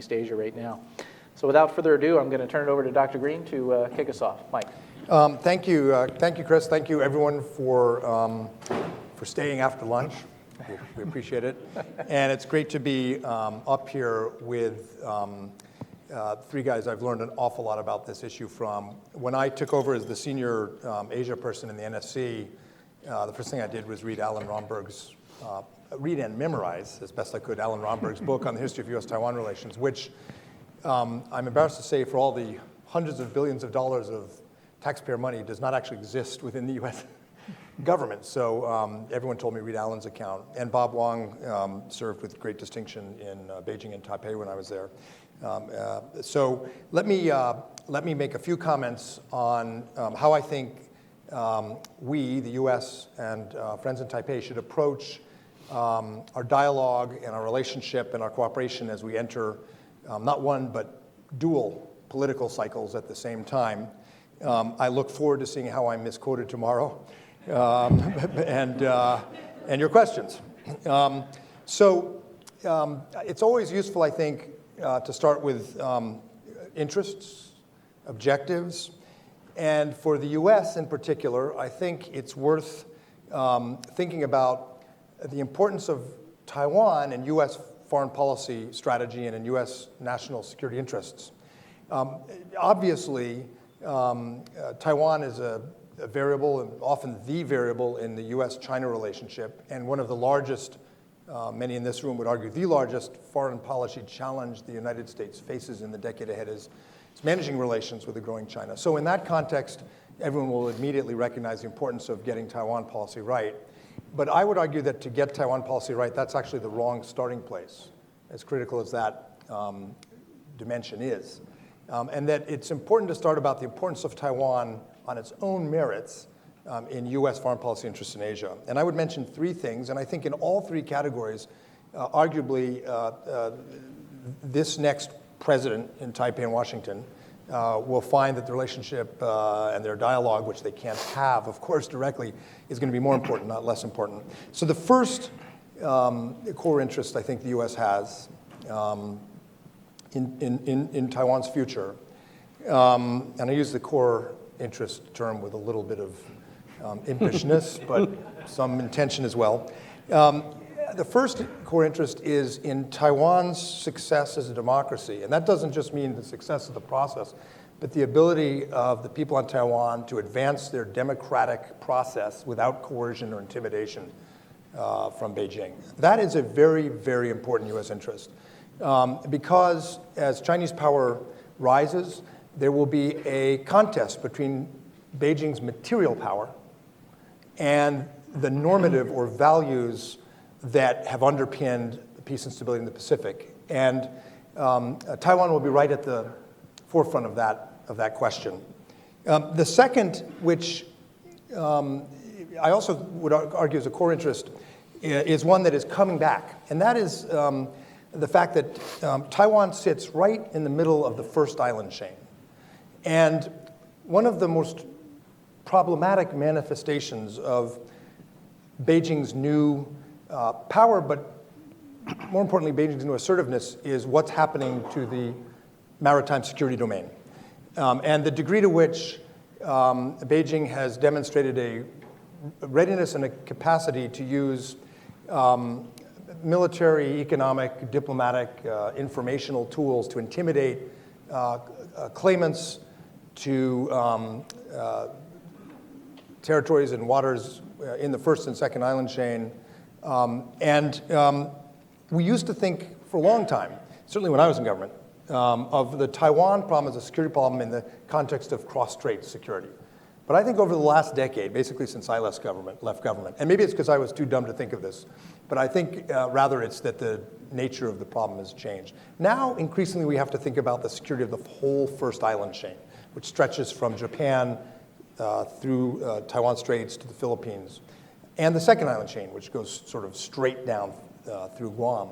East Asia right now. So without further ado, I'm going to turn it over to Dr. Green to kick us off. Mike. Thank you, Chris. Thank you, everyone, for staying after lunch. We appreciate it. And it's great to be up here with three guys I've learned an awful lot about this issue from. When I took over as the senior Asia person in the NSC, the first thing I did was read and memorize, as best I could, Alan Romberg's book on the history of U.S.-Taiwan relations, which I'm embarrassed to say, for all the hundreds of billions of dollars of taxpayer money, does not actually exist within the U.S. government. So everyone told me read Alan's account. And Bob Wong served with great distinction in Beijing and Taipei when I was there. So let me make a few comments on how I think we, the U.S. and friends in Taipei, should approach our dialogue and our relationship and our cooperation as we enter not one but dual political cycles at the same time. I look forward to seeing how I'm misquoted tomorrow and your questions. It's always useful, I think, to start with interests, objectives, and for the U.S. in particular, I think it's worth thinking about the importance of Taiwan and U.S. foreign policy strategy and in U.S. national security interests. Obviously, Taiwan is a variable and often the variable in the U.S.-China relationship, and one of the largest, many in this room would argue, the largest foreign policy challenge the United States faces in the decade ahead is managing relations with a growing China. So in that context, everyone will immediately recognize the importance of getting Taiwan policy right. But I would argue that to get Taiwan policy right, that's actually the wrong starting place, as critical as that dimension is. And that it's important to start about the importance of Taiwan on its own merits in U.S. foreign policy interests in Asia. And I would mention three things, and I think in all three categories, arguably this next president in Taipei and Washington will find that the relationship and their dialogue, which they can't have, of course, directly, is going to be more important, not less important. So the first core interest I think the U.S. has in Taiwan's future, and I use the core interest term with a little bit of impishness, but some intention as well. The first core interest is in Taiwan's success as a democracy. And that doesn't just mean the success of the process, but the ability of the people on Taiwan to advance their democratic process without coercion or intimidation from Beijing. That is a very, very important U.S. interest. Because as Chinese power rises, there will be a contest between Beijing's material power and the normative or values that have underpinned peace and stability in the Pacific. And Taiwan will be right at the forefront of that question. The second, which I also would argue is a core interest, is one that is coming back. And that is the fact that Taiwan sits right in the middle of the first island chain. And one of the most problematic manifestations of Beijing's new power, but more importantly, Beijing's new assertiveness, is what's happening to the maritime security domain. And the degree to which Beijing has demonstrated a readiness and a capacity to use military, economic, diplomatic, informational tools to intimidate claimants to territories and waters in the first and second island chain. We used to think for a long time, certainly when I was in government, of the Taiwan problem as a security problem in the context of cross-strait security. But I think over the last decade, basically since I left government, and maybe it's because I was too dumb to think of this, but I think rather it's that the nature of the problem has changed. Now, increasingly, we have to think about the security of the whole first island chain, which stretches from Japan through Taiwan Straits to the Philippines, and the second island chain, which goes sort of straight down through Guam.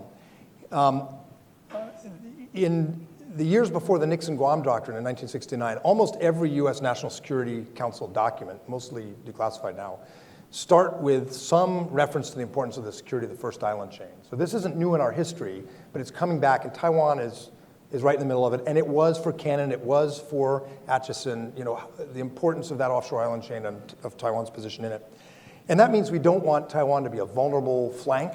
In the years before the Nixon-Guam Doctrine in 1969, almost every U.S. National Security Council document, mostly declassified now, start with some reference to the importance of the security of the first island chain. So this isn't new in our history, but it's coming back, and Taiwan is is right in the middle of it, and it was for Cannon, it was for Atchison, the importance of that offshore island chain and of Taiwan's position in it. And that means we don't want Taiwan to be a vulnerable flank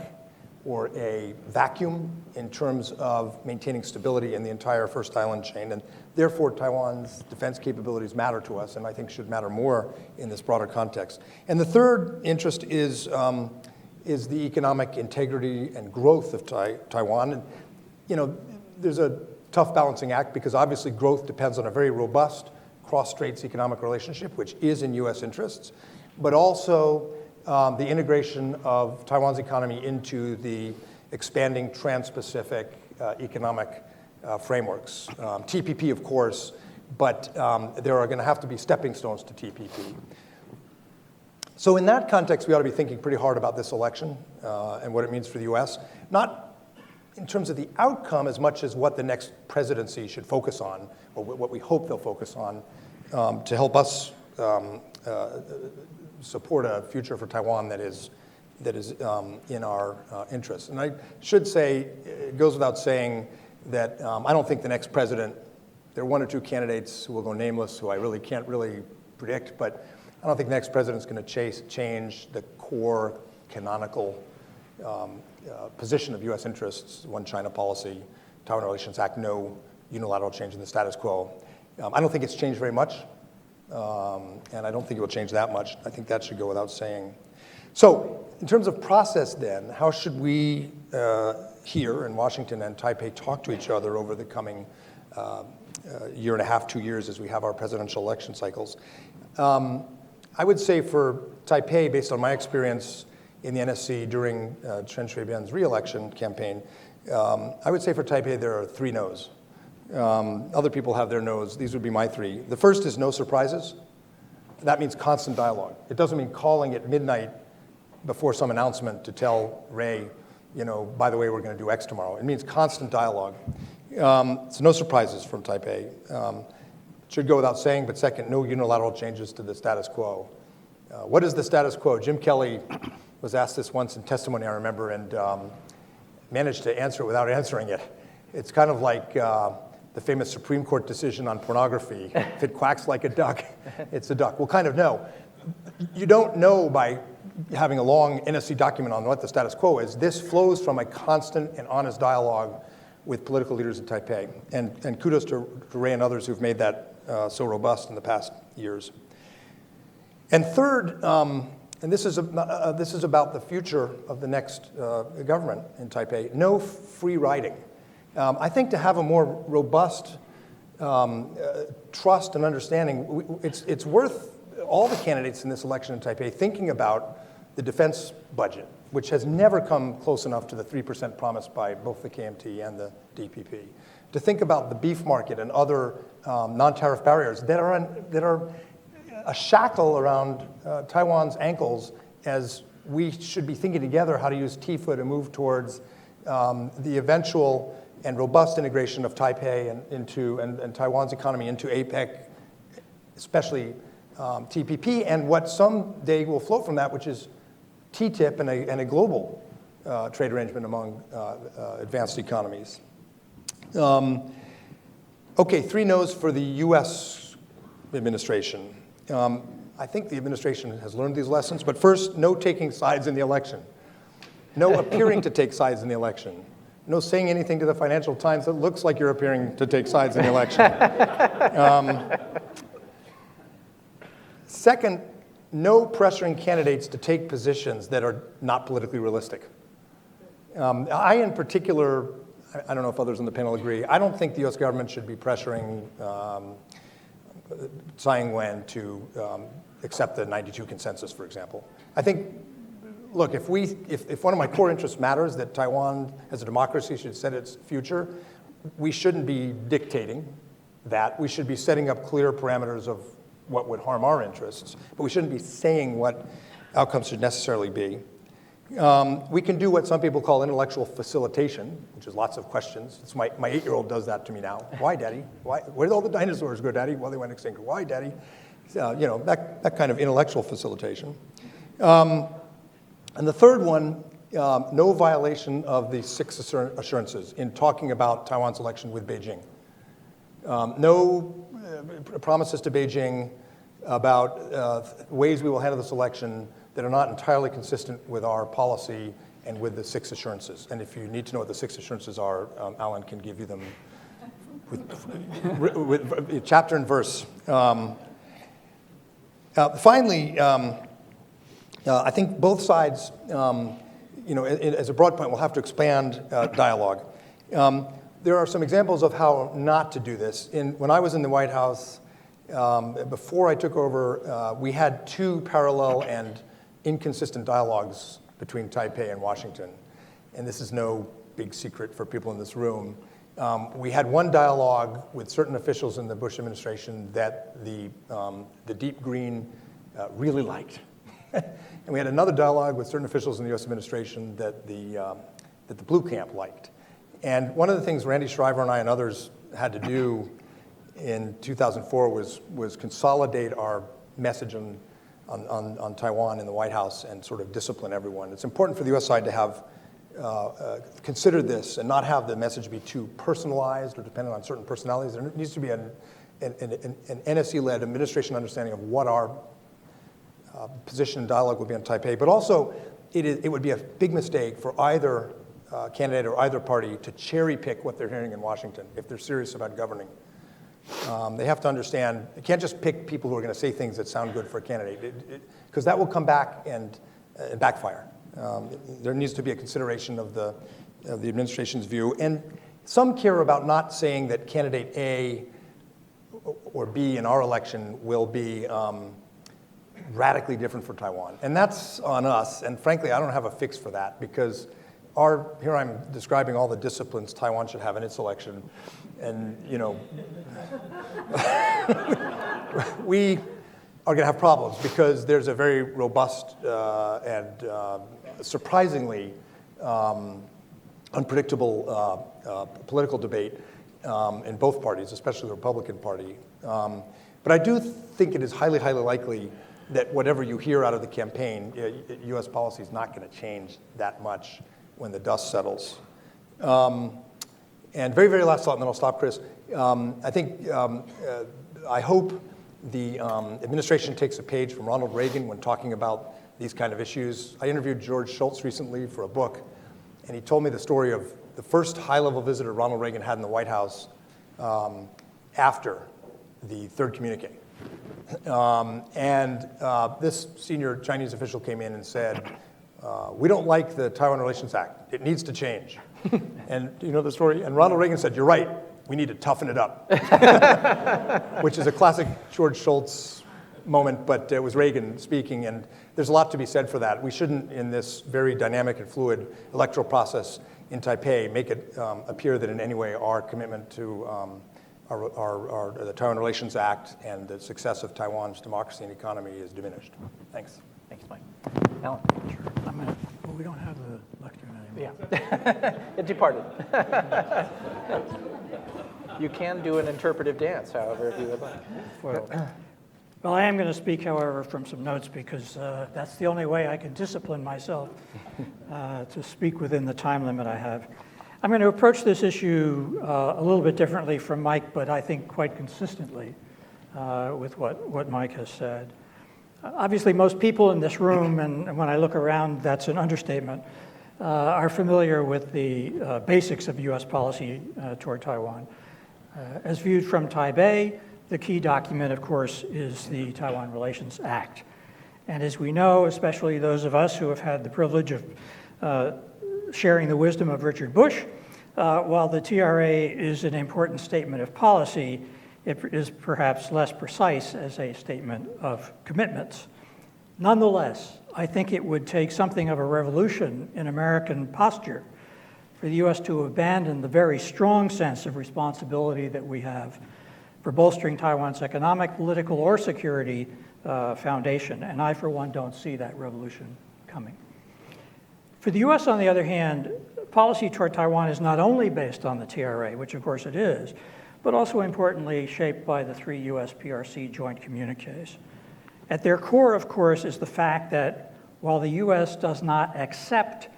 or a vacuum in terms of maintaining stability in the entire first island chain. And therefore, Taiwan's defense capabilities matter to us, and I think should matter more in this broader context. And the third interest is the economic integrity and growth of Taiwan. And, there's a tough balancing act because obviously growth depends on a very robust cross-straits economic relationship, which is in U.S. interests, but also the integration of Taiwan's economy into the expanding trans-Pacific economic frameworks. TPP, of course, but there are going to have to be stepping stones to TPP. So in that context, we ought to be thinking pretty hard about this election and what it means for the U.S., not in terms of the outcome as much as what the next presidency should focus on, or what we hope they'll focus on to help us support a future for Taiwan that is in our interest. And I should say, it goes without saying that I don't think the next president, there are one or two candidates who will go nameless, who I really can't predict, but I don't think the next president's going to change the core canonical position of U.S. interests, one China policy, Taiwan Relations Act, no unilateral change in the status quo. I don't think it's changed very much, and I don't think it will change that much. I think that should go without saying. So in terms of process then, how should we here in Washington and Taipei talk to each other over the coming year and a half, 2 years as we have our presidential election cycles? I would say for Taipei, based on my experience in the NSC during Chen Shui-bian's re-election campaign, I would say for Taipei there are 3 no's. Other people have their no's. These would be my 3. The first is no surprises. That means constant dialogue. It doesn't mean calling at midnight before some announcement to tell Ray, by the way, we're going to do X tomorrow. It means constant dialogue. So no surprises from Taipei. Should go without saying, but second, no unilateral changes to the status quo. What is the status quo? Jim Kelly was asked this once in testimony, I remember, and managed to answer it without answering it. It's kind of like the famous Supreme Court decision on pornography. If it quacks like a duck, it's a duck. Well, kind of no. You don't know by having a long NSC document on what the status quo is. This flows from a constant and honest dialogue with political leaders in Taipei. And kudos to Ray and others who've made that so robust in the past years. And third, and this is about the future of the next government in Taipei, no free riding. I think to have a more robust trust and understanding, it's worth all the candidates in this election in Taipei thinking about the defense budget, which has never come close enough to the 3% promised by both the KMT and the DPP. To think about the beef market and other non-tariff barriers that are a shackle around Taiwan's ankles, as we should be thinking together how to use TIFA to move towards the eventual and robust integration of Taipei and Taiwan's economy into APEC, especially TPP, and what someday will flow from that, which is TTIP and a global trade arrangement among advanced economies. Okay, 3 no's for the U.S. administration. I think the administration has learned these lessons, but first, no taking sides in the election. No appearing to take sides in the election. No saying anything to the Financial Times that looks like you're appearing to take sides in the election. Second, no pressuring candidates to take positions that are not politically realistic. I, in particular, I don't know if others on the panel agree, I don't think the U.S. government should be pressuring Tsai Ing-wen to accept the 92 consensus, for example. I think, look, if one of my core interests matters, that Taiwan as a democracy should set its future, we shouldn't be dictating that. We should be setting up clear parameters of what would harm our interests, but we shouldn't be saying what outcomes should necessarily be. We can do what some people call intellectual facilitation, which is lots of questions. It's my 8-year-old does that to me now. Why, Daddy? Why? Where did all the dinosaurs go, Daddy? Well, they went extinct. Why, Daddy? That kind of intellectual facilitation. And the third one no violation of the 6 assurances in talking about Taiwan's election with Beijing. No promises to Beijing about ways we will handle this election that are not entirely consistent with our policy and with the 6 assurances. And if you need to know what the 6 assurances are, Alan can give you them with chapter and verse. Finally, I think both sides, as a broad point, will have to expand dialogue. There are some examples of how not to do this. When I was in the White House, before I took over, we had 2 parallel and inconsistent dialogues between Taipei and Washington. And this is no big secret for people in this room. We had one dialogue with certain officials in the Bush administration that the deep green really liked. And we had another dialogue with certain officials in the US administration that the blue camp liked. And one of the things Randy Shriver and I and others had to do in 2004 was consolidate our message on Taiwan in the White House and sort of discipline everyone. It's important for the US side to have considered this and not have the message be too personalized or dependent on certain personalities. There needs to be an NSC-led administration understanding of what our position and dialogue would be on Taipei. But also, it would be a big mistake for either candidate or either party to cherry pick what they're hearing in Washington if they're serious about governing. They have to understand, they can't just pick people who are going to say things that sound good for a candidate, because that will come back and backfire. There needs to be a consideration of the administration's view. And some care about not saying that candidate A or B in our election will be radically different for Taiwan. And that's on us. And frankly, I don't have a fix for that, because here I'm describing all the disciplines Taiwan should have in its election. And, we are going to have problems because there's a very robust and surprisingly unpredictable political debate in both parties, especially the Republican Party. But I do think it is highly, highly likely that whatever you hear out of the campaign, U.S. policy is not going to change that much when the dust settles. And very, very last thought, and then I'll stop, Chris. I hope the administration takes a page from Ronald Reagan when talking about these kind of issues. I interviewed George Shultz recently for a book, and he told me the story of the first high-level visitor Ronald Reagan had in the White House after the third communique. This senior Chinese official came in and said, we don't like the Taiwan Relations Act. It needs to change. And do you know the story? And Ronald Reagan said, you're right. We need to toughen it up, which is a classic George Shultz moment, but it was Reagan speaking, and there's a lot to be said for that. We shouldn't, in this very dynamic and fluid electoral process in Taipei, make it appear that in any way our commitment to the Taiwan Relations Act and the success of Taiwan's democracy and economy is diminished. Thanks. Thanks, Mike. Alan? Sure. Well, we don't have the lectern anymore. Yeah. It departed. You can do an interpretive dance, however, if you would like. Well, I am going to speak, however, from some notes, because that's the only way I can discipline myself to speak within the time limit I have. I'm going to approach this issue a little bit differently from Mike, but I think quite consistently with what Mike has said. Obviously, most people in this room, and when I look around, that's an understatement, are familiar with the basics of U.S. policy toward Taiwan. As viewed from Taipei, the key document, of course, is the Taiwan Relations Act. And as we know, especially those of us who have had the privilege of sharing the wisdom of Richard Bush, while the TRA is an important statement of policy, it is perhaps less precise as a statement of commitments. Nonetheless, I think it would take something of a revolution in American posture for the U.S. to abandon the very strong sense of responsibility that we have for bolstering Taiwan's economic, political, or security foundation. And I, for one, don't see that revolution coming. For the U.S., on the other hand, policy toward Taiwan is not only based on the TRA, which of course it is, but also importantly shaped by the 3 U.S. PRC joint communiques. At their core, of course, is the fact that while the U.S. does not accept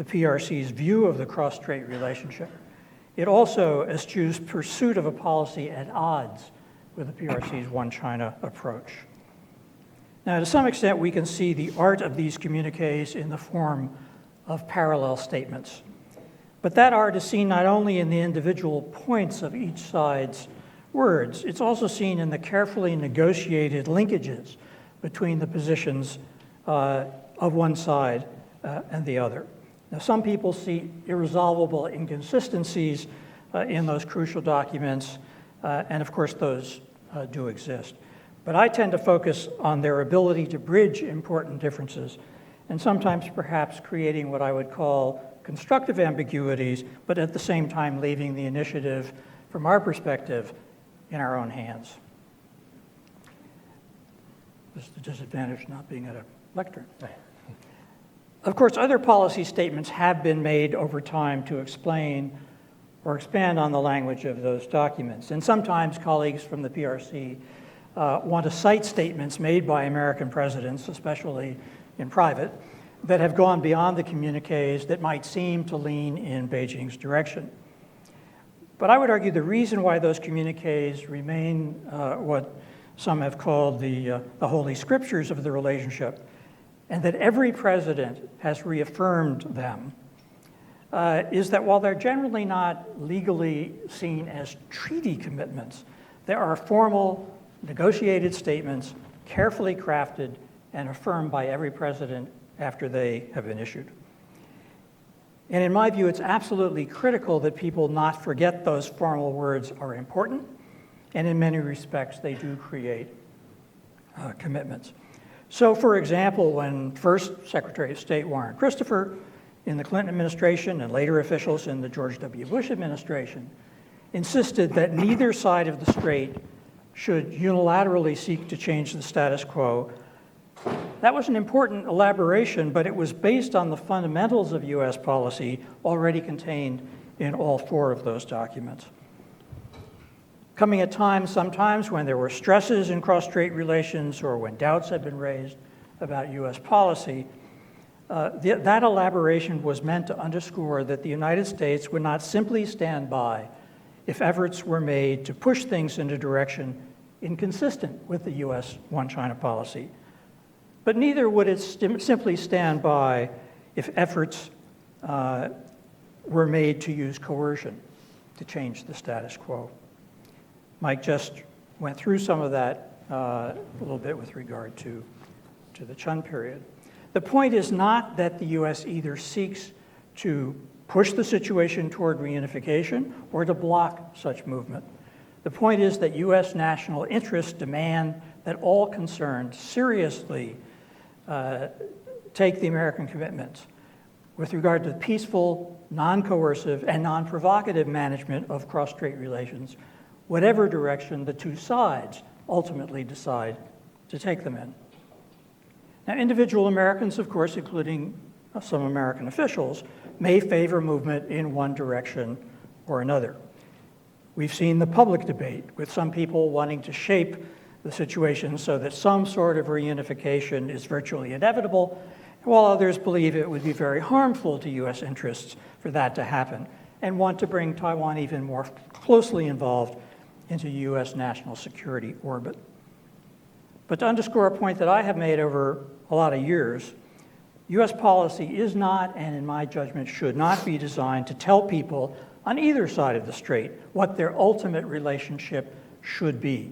the PRC's view of the cross-strait relationship. It also eschews pursuit of a policy at odds with the PRC's One China approach. Now, to some extent, we can see the art of these communiques in the form of parallel statements. But that art is seen not only in the individual points of each side's words, it's also seen in the carefully negotiated linkages between the positions of one side and the other. Now, some people see irresolvable inconsistencies in those crucial documents, and of course those do exist. But I tend to focus on their ability to bridge important differences, and sometimes perhaps creating what I would call constructive ambiguities, but at the same time leaving the initiative, from our perspective, in our own hands. This is the disadvantage of not being at a lectern. Of course, other policy statements have been made over time to explain or expand on the language of those documents. And sometimes colleagues from the PRC want to cite statements made by American presidents, especially in private, that have gone beyond the communiques that might seem to lean in Beijing's direction. But I would argue the reason why those communiques remain what some have called the holy scriptures of the relationship, and that every president has reaffirmed them, is that while they're generally not legally seen as treaty commitments, there are formal, negotiated statements, carefully crafted and affirmed by every president after they have been issued. And in my view, it's absolutely critical that people not forget those formal words are important, and in many respects, they do create commitments. So, for example, when first Secretary of State Warren Christopher in the Clinton administration and later officials in the George W. Bush administration insisted that neither side of the strait should unilaterally seek to change the status quo, that was an important elaboration, but it was based on the fundamentals of U.S. policy already contained in all four of those documents. Coming at times, sometimes when there were stresses in cross-strait relations or when doubts had been raised about U.S. policy, that elaboration was meant to underscore that the United States would not simply stand by if efforts were made to push things in a direction inconsistent with the U.S. One China policy. But neither would it simply stand by if efforts were made to use coercion to change the status quo. Mike just went through some of that a little bit with regard to the Chen period. The point is not that the U.S. either seeks to push the situation toward reunification or to block such movement. The point is that U.S. national interests demand that all concerned seriously take the American commitments with regard to the peaceful, non-coercive, and non-provocative management of cross-strait relations, whatever direction the two sides ultimately decide to take them in. Now, individual Americans, of course, including some American officials, may favor movement in one direction or another. We've seen the public debate with some people wanting to shape the situation so that some sort of reunification is virtually inevitable, while others believe it would be very harmful to U.S. interests for that to happen and want to bring Taiwan even more closely involved into U.S. national security orbit. But to underscore a point that I have made over a lot of years, U.S. policy is not, and in my judgment should not be designed to tell people on either side of the strait what their ultimate relationship should be.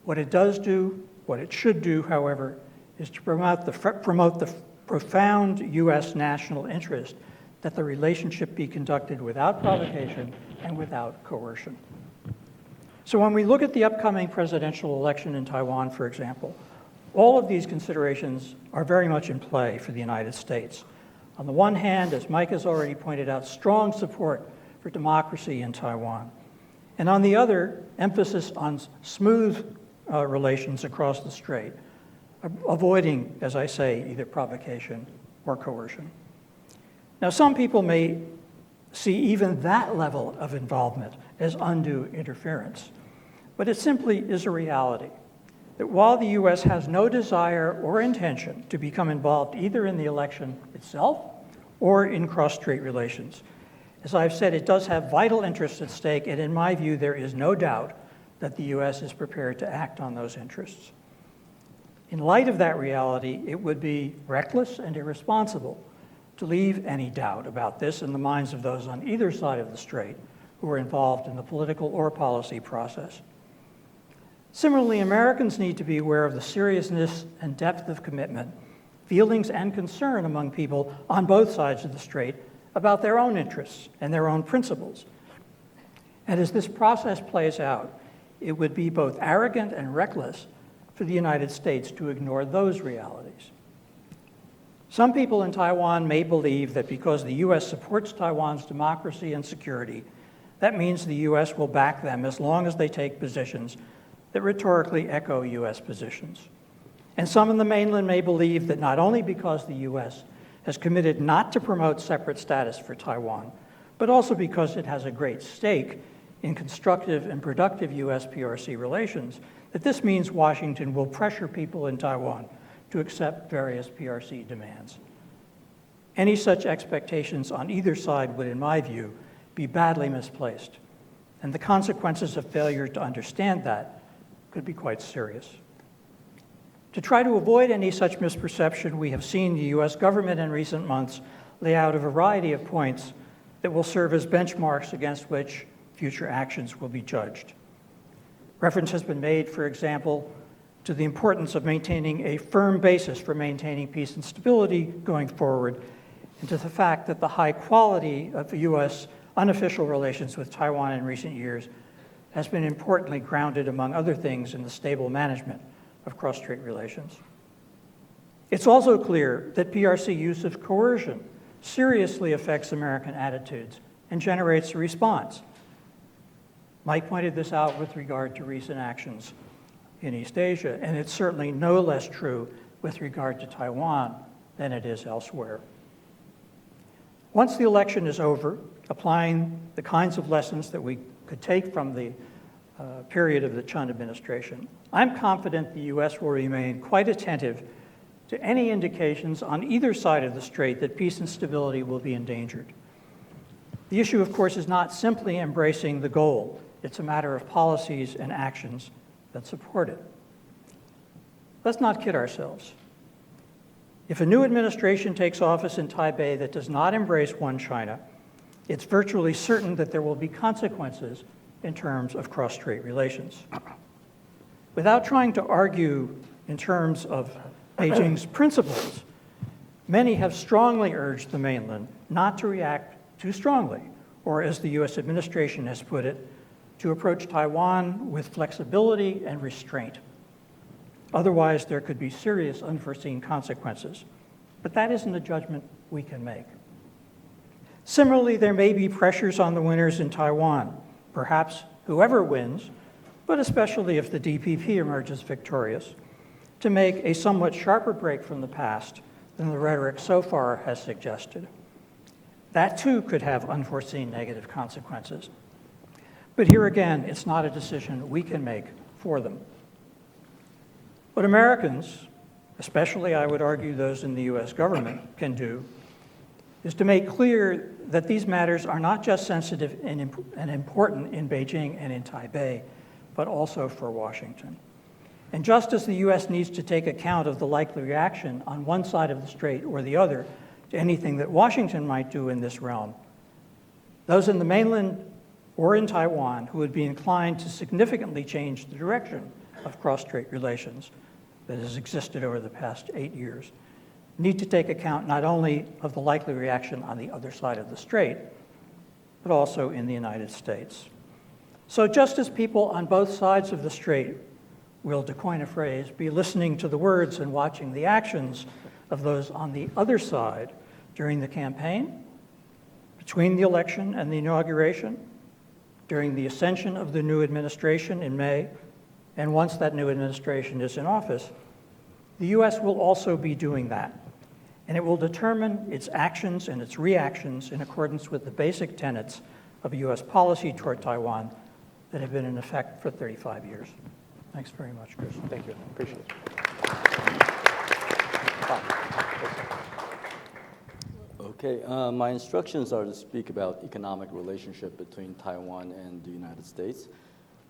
What it does do, what it should do, however, is to promote the profound U.S. national interest that the relationship be conducted without provocation and without coercion. So when we look at the upcoming presidential election in Taiwan, for example, all of these considerations are very much in play for the United States. On the one hand, as Mike has already pointed out, strong support for democracy in Taiwan. And on the other, emphasis on smooth relations across the strait, avoiding, as I say, either provocation or coercion. Now, some people may see even that level of involvement as undue interference, but it simply is a reality that while the U.S. has no desire or intention to become involved either in the election itself or in cross-strait relations. As I've said, it does have vital interests at stake, and in my view, there is no doubt that the U.S. is prepared to act on those interests. In light of that reality, it would be reckless and irresponsible to leave any doubt about this in the minds of those on either side of the strait who are involved in the political or policy process. Similarly, Americans need to be aware of the seriousness and depth of commitment, feelings and concern among people on both sides of the strait about their own interests and their own principles. And as this process plays out, it would be both arrogant and reckless for the United States to ignore those realities. Some people in Taiwan may believe that because the U.S. supports Taiwan's democracy and security, that means the U.S. will back them as long as they take positions that rhetorically echo U.S. positions. And some in the mainland may believe that not only because the U.S. has committed not to promote separate status for Taiwan, but also because it has a great stake in constructive and productive U.S.-PRC relations, that this means Washington will pressure people in Taiwan to accept various PRC demands. Any such expectations on either side would, in my view, be badly misplaced, and the consequences of failure to understand that could be quite serious. To try to avoid any such misperception, we have seen the U.S. government in recent months lay out a variety of points that will serve as benchmarks against which future actions will be judged. Reference has been made, for example, to the importance of maintaining a firm basis for maintaining peace and stability going forward, and to the fact that the high quality of the U.S. unofficial relations with Taiwan in recent years has been importantly grounded, among other things, in the stable management of cross-strait relations. It's also clear that PRC use of coercion seriously affects American attitudes and generates a response. Mike pointed this out with regard to recent actions in East Asia, and it's certainly no less true with regard to Taiwan than it is elsewhere. Once the election is over, applying the kinds of lessons that we could take from the period of the Chen administration, I'm confident the U.S. will remain quite attentive to any indications on either side of the strait that peace and stability will be endangered. The issue, of course, is not simply embracing the goal. It's a matter of policies and actions that support it. Let's not kid ourselves. If a new administration takes office in Taipei that does not embrace one China, it's virtually certain that there will be consequences in terms of cross-strait relations. Without trying to argue in terms of Beijing's principles, many have strongly urged the mainland not to react too strongly, or as the U.S. administration has put it, to approach Taiwan with flexibility and restraint. Otherwise, there could be serious unforeseen consequences. But that isn't a judgment we can make. Similarly, there may be pressures on the winners in Taiwan, perhaps whoever wins, but especially if the DPP emerges victorious, to make a somewhat sharper break from the past than the rhetoric so far has suggested. That too could have unforeseen negative consequences. But here again, it's not a decision we can make for them. What Americans, especially I would argue those in the US government, can do is to make clear that these matters are not just sensitive and important in Beijing and in Taipei, but also for Washington. And just as the US needs to take account of the likely reaction on one side of the strait or the other to anything that Washington might do in this realm, those in the mainland or in Taiwan who would be inclined to significantly change the direction of cross-strait relations that has existed over the past 8 years need to take account not only of the likely reaction on the other side of the strait, but also in the United States. So just as people on both sides of the strait will, to coin a phrase, be listening to the words and watching the actions of those on the other side during the campaign, between the election and the inauguration, during the ascension of the new administration in May, and once that new administration is in office, the U.S. will also be doing that. And it will determine its actions and its reactions in accordance with the basic tenets of U.S. policy toward Taiwan that have been in effect for 35 years. Thanks very much, Chris. Thank you. Appreciate it. Okay, my instructions are to speak about economic relationship between Taiwan and the United States.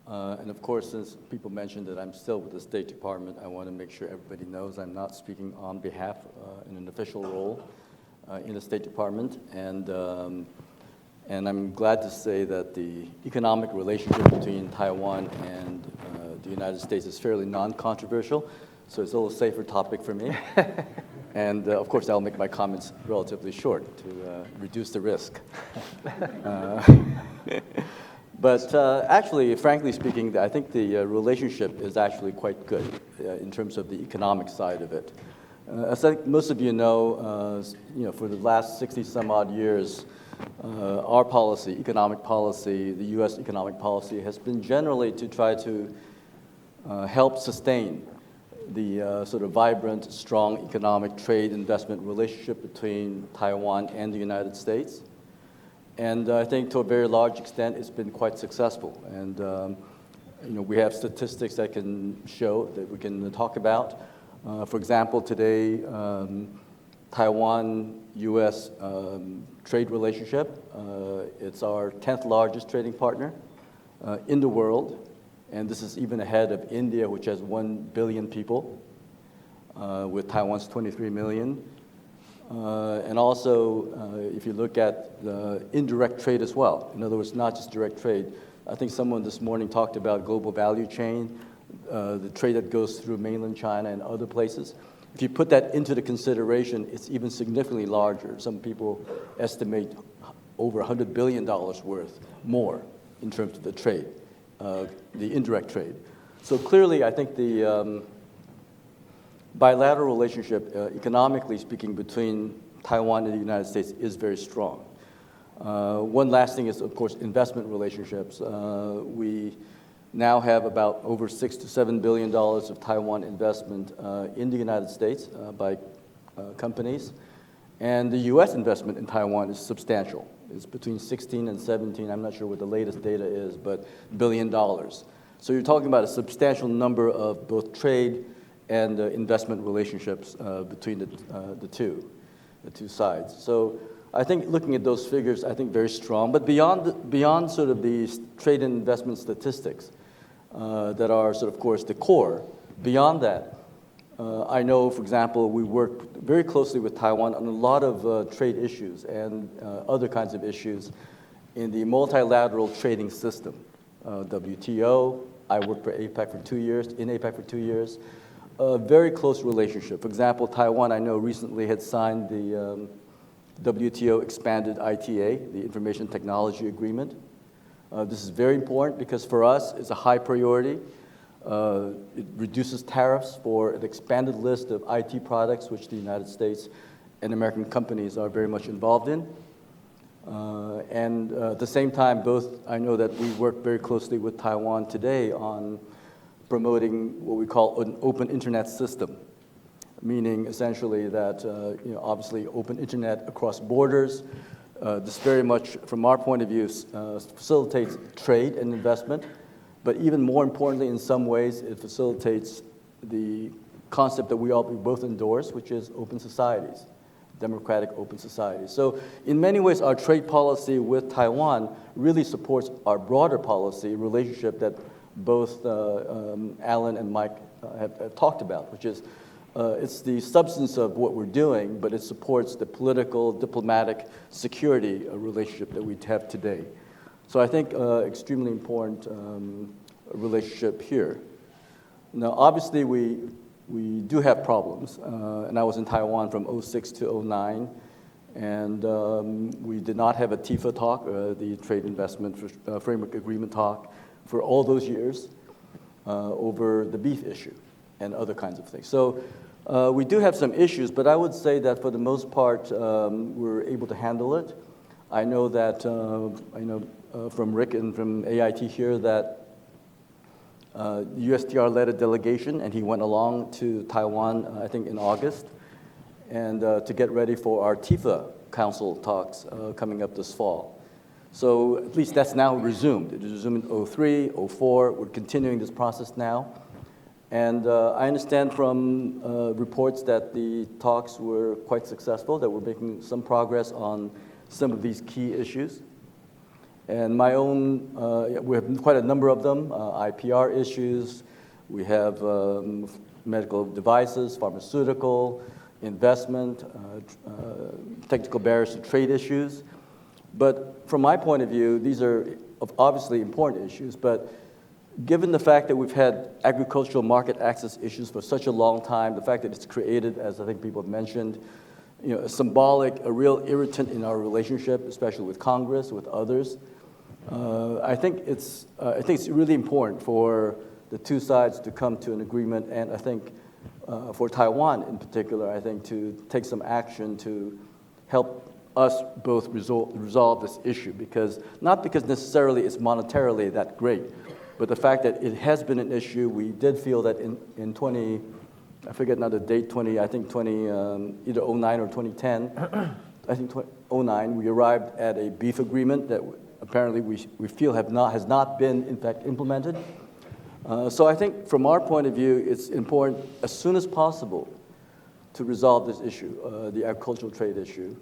And of course, since people mentioned that I'm still with the State Department, I want to make sure everybody knows I'm not speaking on behalf in an official role in the State Department. And I'm glad to say that the economic relationship between Taiwan and the United States is fairly non-controversial, so it's a little safer topic for me. And of course, I'll make my comments relatively short to reduce the risk. But actually, frankly speaking, I think the relationship is actually quite good in terms of the economic side of it. As I think most of you know, for the last 60 some odd years, our policy, economic policy, the U.S. economic policy has been generally to try to help sustain the sort of vibrant, strong economic trade investment relationship between Taiwan and the United States. And I think to a very large extent, it's been quite successful. And we have statistics that can show, that we can talk about. For example, today, Taiwan-U.S. trade relationship, it's our 10th largest trading partner in the world. And this is even ahead of India, which has 1 billion people, with Taiwan's 23 million. And also, if you look at the indirect trade as well, in other words, not just direct trade. I think someone this morning talked about global value chain, the trade that goes through mainland China and other places. If you put that into the consideration, it's even significantly larger. Some people estimate over $100 billion worth more in terms of the trade, the indirect trade. So clearly, I think the bilateral relationship, economically speaking, between Taiwan and the United States is very strong. One last thing is, of course, investment relationships. We now have about over $6 to $7 billion of Taiwan investment in the United States by companies. And the U.S. investment in Taiwan is substantial. It's between 16 and 17, I'm not sure what the latest data is, but $1 billion. So you're talking about a substantial number of both trade and investment relationships between the two sides. So I think looking at those figures, I think very strong. But beyond sort of these trade and investment statistics that are sort of course the core, beyond that, I know, for example, we work very closely with Taiwan on a lot of trade issues and other kinds of issues in the multilateral trading system, WTO. I worked for APEC for 2 years, in APEC for 2 years. A very close relationship. For example, Taiwan, I know, recently had signed the WTO expanded ITA, the Information Technology Agreement. This is very important because for us, it's a high priority. It reduces tariffs for an expanded list of IT products, which the United States and American companies are very much involved in. And at the same time, I know that we work very closely with Taiwan today on promoting what we call an open internet system, meaning essentially that, obviously open internet across borders. This very much, from our point of view, facilitates trade and investment, but even more importantly, in some ways, it facilitates the concept that we both endorse, which is open societies, democratic open societies. So in many ways, our trade policy with Taiwan really supports our broader policy relationship that both Alan and Mike have talked about, which is it's the substance of what we're doing, but it supports the political, diplomatic, security relationship that we have today. So I think extremely important relationship here. Now, obviously, we do have problems, and I was in Taiwan from 2006 to 2009, and we did not have a TIFA talk, the Trade Investment Framework Agreement talk, for all those years over the beef issue and other kinds of things. So we do have some issues, but I would say that for the most part, we're able to handle it. I know that, from Rick and from AIT here that USTR led a delegation, and he went along to Taiwan, I think in August, and to get ready for our TIFA Council talks coming up this fall. So at least that's now resumed. It resumed in 2003, 2004. We're continuing this process now. And I understand from reports that the talks were quite successful, that we're making some progress on some of these key issues. And my own, we have quite a number of them, IPR issues, we have medical devices, pharmaceutical, investment, technical barriers to trade issues. But from my point of view, these are obviously important issues, but given the fact that we've had agricultural market access issues for such a long time, the fact that it's created, as I think people have mentioned, a symbolic, a real irritant in our relationship, especially with Congress, with others, I think it's really important for the two sides to come to an agreement, and I think for Taiwan in particular, I think to take some action to help us both resolve this issue, not because necessarily it's monetarily that great, but the fact that it has been an issue. We did feel that in 20, I forget now the date, I think either 09 or 2010, I think 09, we arrived at a beef agreement that apparently we feel has not been in fact implemented. So I think from our point of view, it's important as soon as possible to resolve this issue, the agricultural trade issue,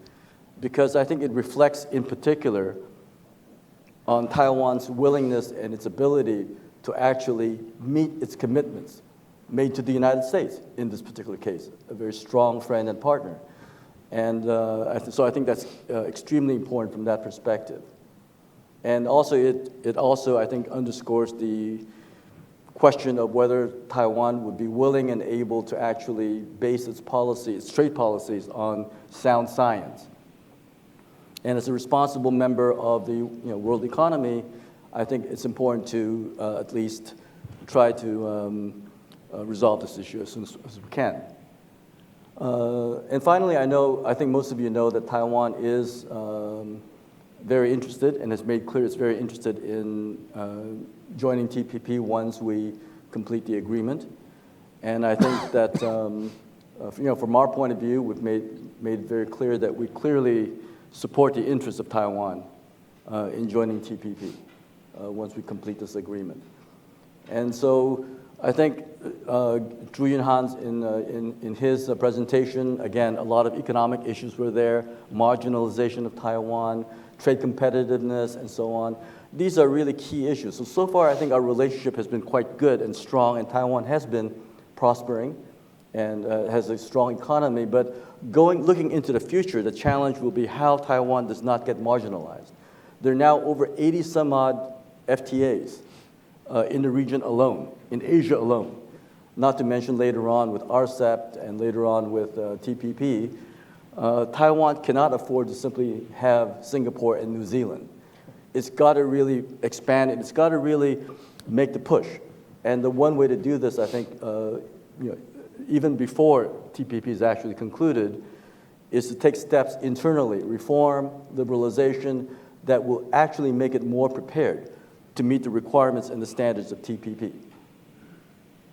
because I think it reflects in particular on Taiwan's willingness and its ability to actually meet its commitments made to the United States in this particular case, a very strong friend and partner. And so I think that's extremely important from that perspective. And also it also, I think, underscores the question of whether Taiwan would be willing and able to actually base its policies, its trade policies, on sound science. And as a responsible member of the world economy, I think it's important to at least try to resolve this issue as soon as we can. And finally, I think most of you know that Taiwan is very interested and has made clear it's very interested in joining TPP once we complete the agreement. And I think that, from our point of view, we've made it very clear that we clearly support the interests of Taiwan in joining TPP once we complete this agreement. And so I think Szu-yin in his presentation, again, a lot of economic issues were there, marginalization of Taiwan, trade competitiveness, and so on. These are really key issues. So far, I think our relationship has been quite good and strong, and Taiwan has been prospering and has a strong economy. But looking into the future, the challenge will be how Taiwan does not get marginalized. There are now over 80 some odd FTAs in the region alone, in Asia alone, not to mention later on with RCEP and later on with TPP. Taiwan cannot afford to simply have Singapore and New Zealand. It's got to really expand, and it's got to really make the push. And the one way to do this, I think, even before TPP is actually concluded, is to take steps internally, reform, liberalization, that will actually make it more prepared to meet the requirements and the standards of TPP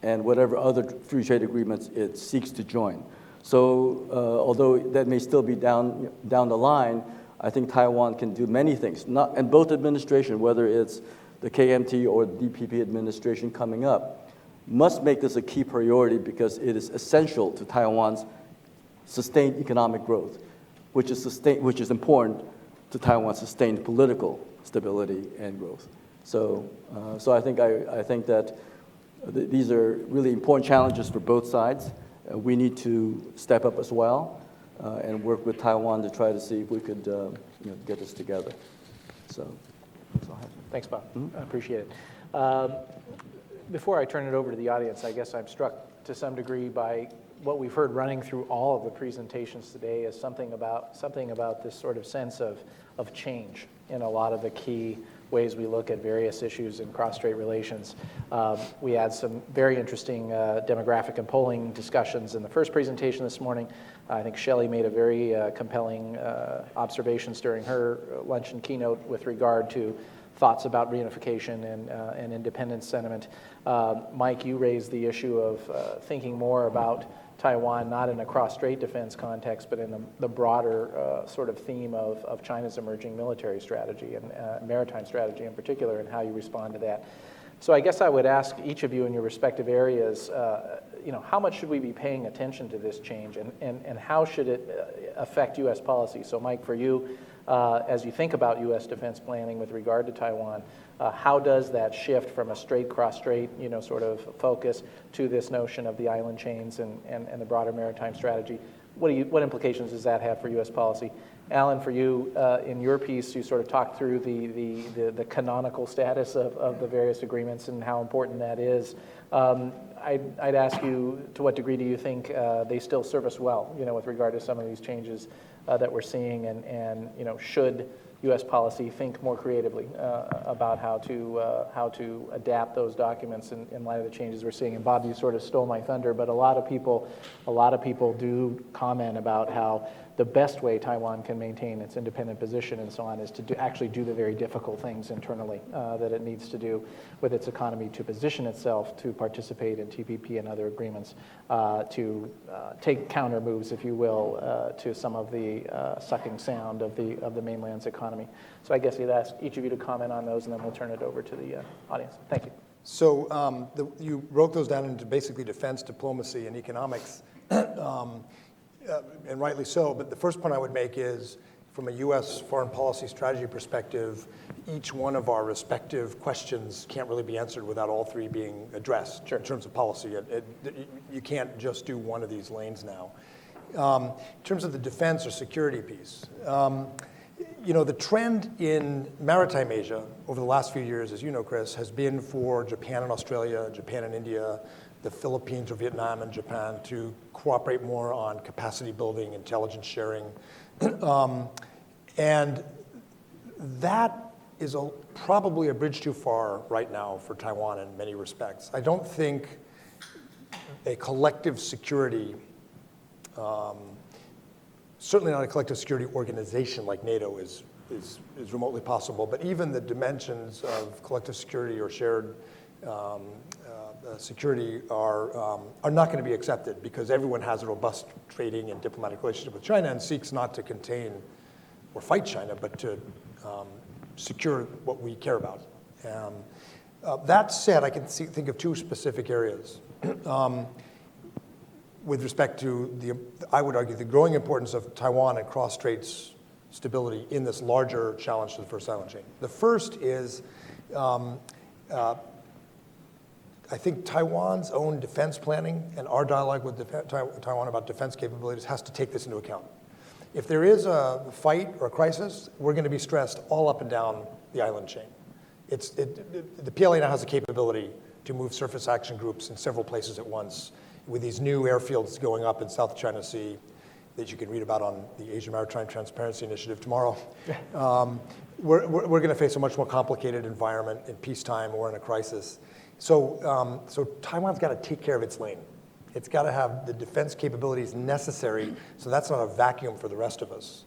and whatever other free trade agreements it seeks to join. So although that may still be down the line, I think Taiwan can do many things. And both administrations, whether it's the KMT or the DPP administration coming up, must make this a key priority because it is essential to Taiwan's sustained economic growth, which is important to Taiwan's sustained political stability and growth. So I think that these are really important challenges for both sides. We need to step up as well and work with Taiwan to try to see if we could get this together. So that's all I have. Thanks, Bob. I appreciate it. Before I turn it over to the audience, I guess I'm struck to some degree by what we've heard running through all of the presentations today is something about this sort of sense of change in a lot of the key ways we look at various issues in cross-strait relations. We had some very interesting demographic and polling discussions in the first presentation this morning. I think Shelley made a very compelling observations during her luncheon keynote with regard to thoughts about reunification and independence sentiment. Mike, you raised the issue of thinking more about Taiwan, not in a cross-strait defense context, but in the broader sort of theme of China's emerging military strategy and maritime strategy in particular, and how you respond to that. So I guess I would ask each of you in your respective areas, how much should we be paying attention to this change, and how should it affect U.S. policy? So Mike, for you, as you think about U.S. defense planning with regard to Taiwan, how does that shift from a straight cross-strait, sort of focus to this notion of the island chains and the broader maritime strategy? What implications does that have for U.S. policy? Alan, for you, in your piece, you sort of talked through the canonical status of the various agreements and how important that is. I'd ask you, to what degree do you think they still serve us well, with regard to some of these changes that we're seeing, and should U.S. policy think more creatively about how to adapt those documents in light of the changes we're seeing? And Bob, you sort of stole my thunder, but a lot of people do comment about how the best way Taiwan can maintain its independent position and so on is to actually do the very difficult things internally that it needs to do with its economy to position itself to participate in TPP and other agreements, to take counter moves, if you will, to some of the sucking sound of the mainland's economy. So I guess I'd ask each of you to comment on those, and then we'll turn it over to the audience. Thank you. So you broke those down into basically defense, diplomacy, and economics. And rightly so, but the first point I would make is, from a U.S. foreign policy strategy perspective, each one of our respective questions can't really be answered without all three being addressed. Sure. In terms of policy. You can't just do one of these lanes now. In terms of the defense or security piece, the trend in maritime Asia over the last few years, as you know, Chris, has been for Japan and Australia, Japan and India, the Philippines or Vietnam and Japan to cooperate more on capacity building, intelligence sharing. And that is probably a bridge too far right now for Taiwan in many respects. I don't think a collective security, certainly not a collective security organization like NATO is remotely possible, but even the dimensions of collective security or shared security are not going to be accepted, because everyone has a robust trading and diplomatic relationship with China and seeks not to contain or fight China, but to secure what we care about. That said, I can think of two specific areas with respect to I would argue, the growing importance of Taiwan and cross-straits stability in this larger challenge to the first island chain. The first is I think Taiwan's own defense planning and our dialogue with Taiwan about defense capabilities has to take this into account. If there is a fight or a crisis, we're going to be stressed all up and down the island chain. The PLA now has the capability to move surface action groups in several places at once, with these new airfields going up in South China Sea that you can read about on the Asia Maritime Transparency Initiative tomorrow. We're going to face a much more complicated environment in peacetime or in a crisis. So Taiwan's got to take care of its lane. It's got to have the defense capabilities necessary, so that's not a vacuum for the rest of us.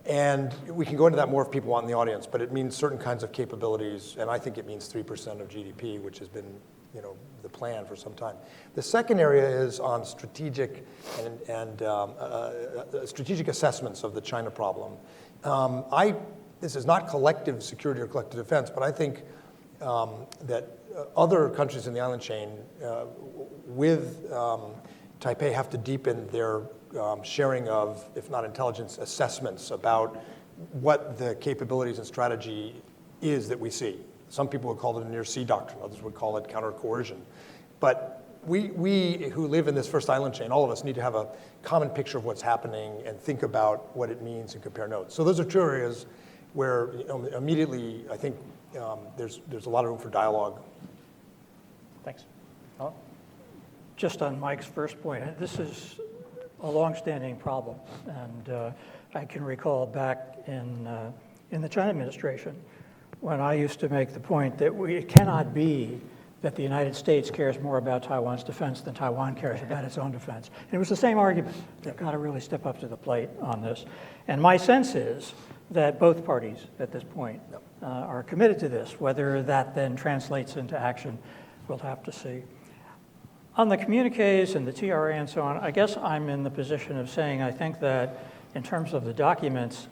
And we can go into that more if people want in the audience, but it means certain kinds of capabilities, and I think it means 3% of GDP, which has been the plan for some time. The second area is on strategic and strategic assessments of the China problem. This is not collective security or collective defense, but I think that other countries in the island chain with Taipei have to deepen their sharing of, if not intelligence, assessments about what the capabilities and strategy is that we see. Some people would call it a near sea doctrine, others would call it counter coercion. But we who live in this first island chain, all of us need to have a common picture of what's happening and think about what it means and compare notes. So those are two areas where immediately I think there's a lot of room for dialogue. Thanks. Just on Mike's first point, this is a longstanding problem, and I can recall back in the China administration when I used to make the point that it cannot be that the United States cares more about Taiwan's defense than Taiwan cares about its own defense. And it was the same argument. They've got to really step up to the plate on this. And my sense is that both parties at this point are committed to this. Whether that then translates into action, we'll have to see. On the communiques and the TRA and so on, I guess I'm in the position of saying I think that in terms of the documents,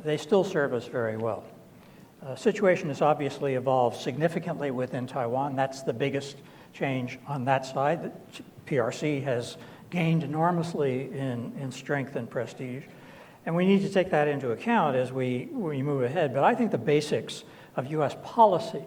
they still serve us very well. Situation has obviously evolved significantly within Taiwan. That's the biggest change on that side. The PRC has gained enormously in strength and prestige. And we need to take that into account as we move ahead. But I think the basics of U.S. policy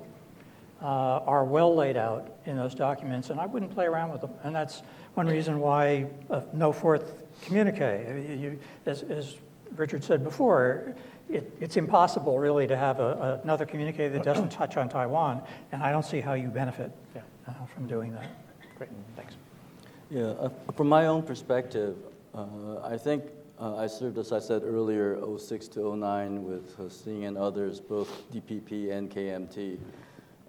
are well laid out in those documents, and I wouldn't play around with them. And that's one reason why no fourth communique. As Richard said before, it's impossible really to have another communique that doesn't touch on Taiwan, and I don't see how you benefit from doing that. Great, thanks. Yeah, from my own perspective, I think I served, as I said earlier, 06 to 09 with Szu-yin and others, both DPP and KMT.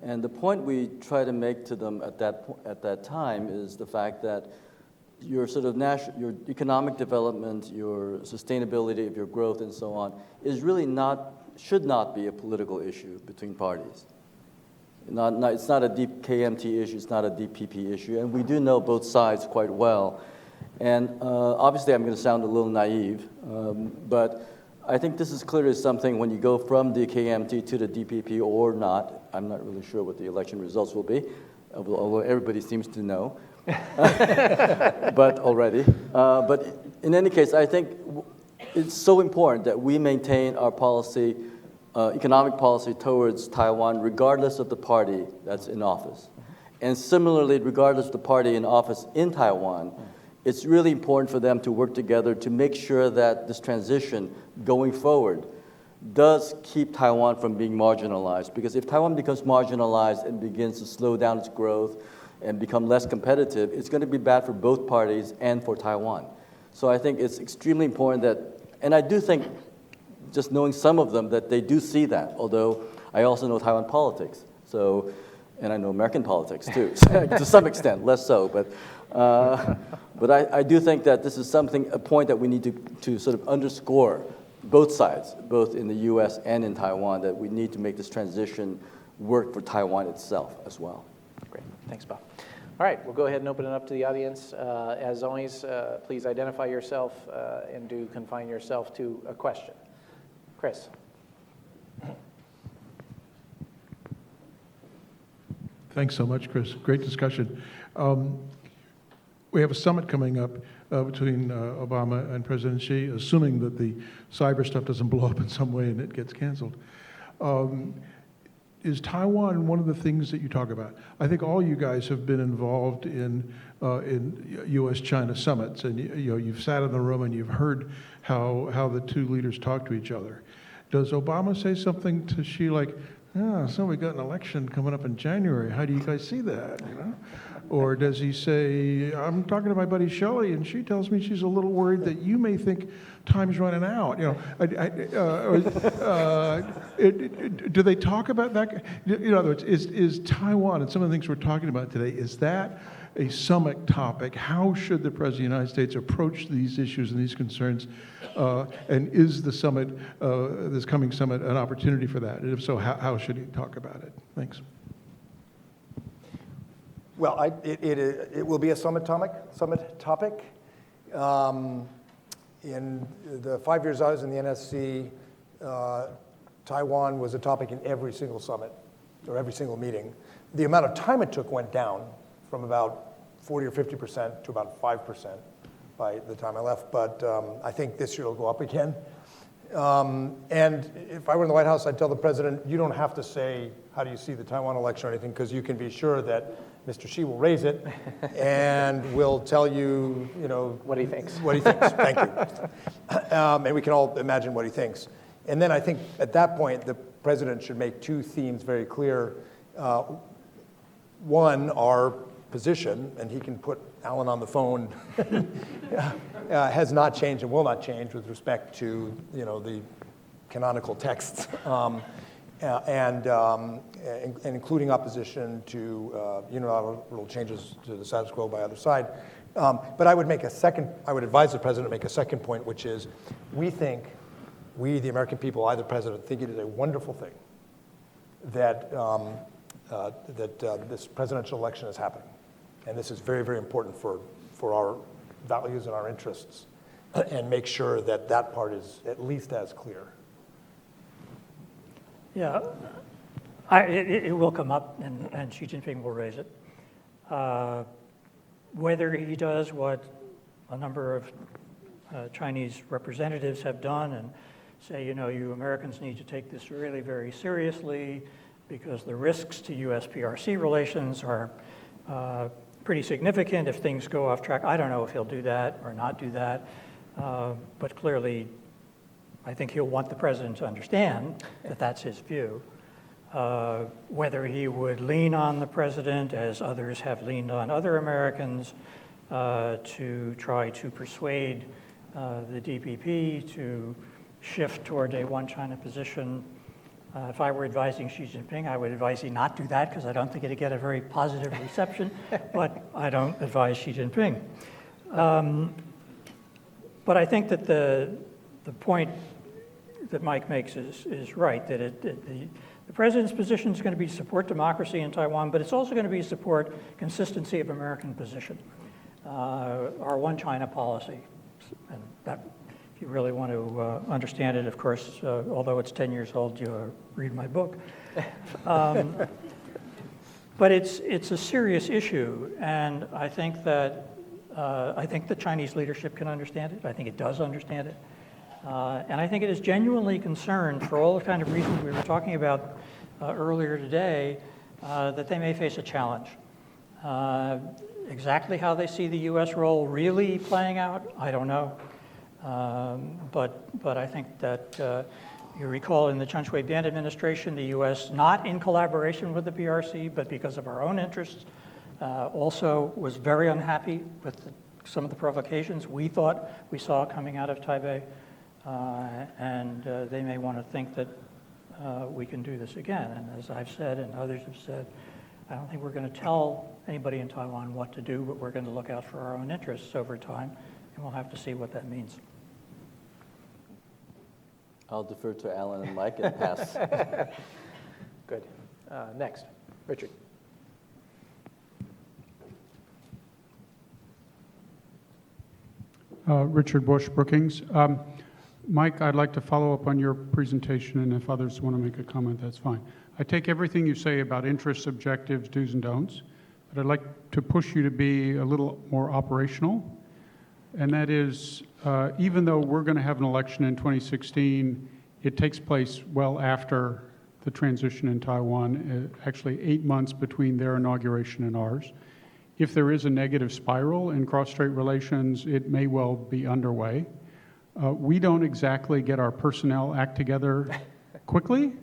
And the point we try to make to them at that time is the fact that your sort of your economic development, your sustainability of your growth, and so on, is really should not be a political issue between parties. It's not a deep KMT issue, it's not a DPP issue, and we do know both sides quite well. And obviously I'm going to sound a little naive, but I think this is clearly something when you go from the KMT to the DPP or not. I'm not really sure what the election results will be, although everybody seems to know, but already. But in any case, I think it's so important that we maintain our policy, economic policy towards Taiwan, regardless of the party that's in office. And similarly, regardless of the party in office in Taiwan, it's really important for them to work together to make sure that this transition going forward does keep Taiwan from being marginalized. Because if Taiwan becomes marginalized and begins to slow down its growth and become less competitive, it's going to be bad for both parties and for Taiwan. So I think it's extremely important that, and I do think, just knowing some of them, that they do see that, although I also know Taiwan politics. So, and I know American politics too, to some extent, less so, but I do think that this is a point that we need to sort of underscore both sides, both in the US and in Taiwan, that we need to make this transition work for Taiwan itself as well. Great, thanks, Bob. All right, we'll go ahead and open it up to the audience. As always, please identify yourself and do confine yourself to a question. Chris. Thanks so much, Chris. Great discussion. We have a summit coming up between Obama and President Xi, assuming that the cyber stuff doesn't blow up in some way and it gets canceled. Is Taiwan one of the things that you talk about? I think all you guys have been involved in U.S.-China summits, and you've sat in the room and you've heard how the two leaders talk to each other. Does Obama say something to Xi like, so we got an election coming up in January, how do you guys see that? Or does he say, I'm talking to my buddy Shelley, and she tells me she's a little worried that you may think time's running out. Do they talk about that? In other words, is Taiwan, and some of the things we're talking about today, is that a summit topic? How should the President of the United States approach these issues and these concerns? And is the summit, this coming summit, an opportunity for that? And if so, how should he talk about it? Thanks. Well, it will be a summit topic. In the 5 years I was in the NSC, Taiwan was a topic in every single summit or every single meeting. The amount of time it took went down from about 40 or 50% to about 5% by the time I left. But I think this year it'll go up again. And if I were in the White House, I'd tell the president, you don't have to say, how do you see the Taiwan election or anything, because you can be sure that Mr. Xi will raise it and will tell you, what he thinks. What he thinks. Thank you. And we can all imagine what he thinks. And then I think at that point, the president should make two themes very clear. One, our position, and he can put Alan on the phone, has not changed and will not change with respect to the canonical texts, and including opposition to unilateral changes to the status quo by either side. But I would advise the president to make a second point, which is we, the American people, I, the president, think it is a wonderful thing that this presidential election is happening. And this is very, very important for our values and our interests, and make sure that part is at least as clear. Yeah, it will come up, and Xi Jinping will raise it. Whether he does what a number of Chinese representatives have done and say, you Americans need to take this really very seriously because the risks to US PRC relations are pretty significant if things go off track. I don't know if he'll do that or not do that, but clearly I think he'll want the president to understand that that's his view. Whether he would lean on the president, as others have leaned on other Americans, to try to persuade the DPP to shift toward a one China position. If I were advising Xi Jinping, I would advise he not do that because I don't think it'd get a very positive reception, but I don't advise Xi Jinping. But I think that the point that Mike makes is right, that the president's position is going to be support democracy in Taiwan, but it's also going to be support consistency of American position, our one China policy. And that, if you really want to understand it, of course, although it's 10 years old, you read my book. But it's a serious issue, and I think that the Chinese leadership can understand it. I think it does understand it. And I think it is genuinely concerned, for all the kind of reasons we were talking about earlier today, that they may face a challenge. Exactly how they see the U.S. role really playing out, I don't know. But I think that you recall in the Chen Shui-bian administration, the U.S., not in collaboration with the PRC, but because of our own interests, also was very unhappy with some of the provocations we thought we saw coming out of Taipei. And they may want to think that we can do this again. And as I've said and others have said, I don't think we're going to tell anybody in Taiwan what to do, but we're going to look out for our own interests over time, and we'll have to see what that means. I'll defer to Alan and Mike and pass. Good. Next, Richard. Richard Bush, Brookings. Mike, I'd like to follow up on your presentation, and if others want to make a comment, that's fine. I take everything you say about interests, objectives, do's and don'ts, but I'd like to push you to be a little more operational, and that is, even though we're going to have an election in 2016, it takes place well after the transition in Taiwan, actually 8 months between their inauguration and ours. If there is a negative spiral in cross-strait relations, it may well be underway. We don't exactly get our personnel act together quickly.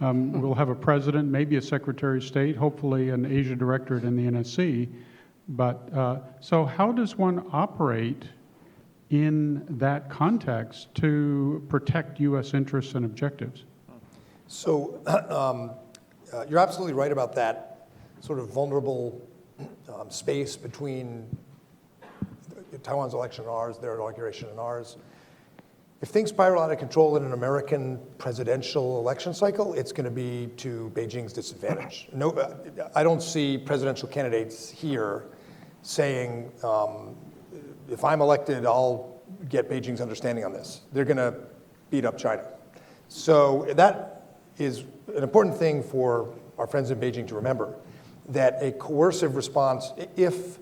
We'll have a president, maybe a secretary of state, hopefully an Asia directorate in the NSC. But so how does one operate in that context to protect U.S. interests and objectives? So you're absolutely right about that sort of vulnerable space between Taiwan's election and ours, their inauguration and ours. If things spiral out of control in an American presidential election cycle, it's going to be to Beijing's disadvantage. No, I don't see presidential candidates here saying, if I'm elected, I'll get Beijing's understanding on this. They're going to beat up China. So that is an important thing for our friends in Beijing to remember, that a coercive response, if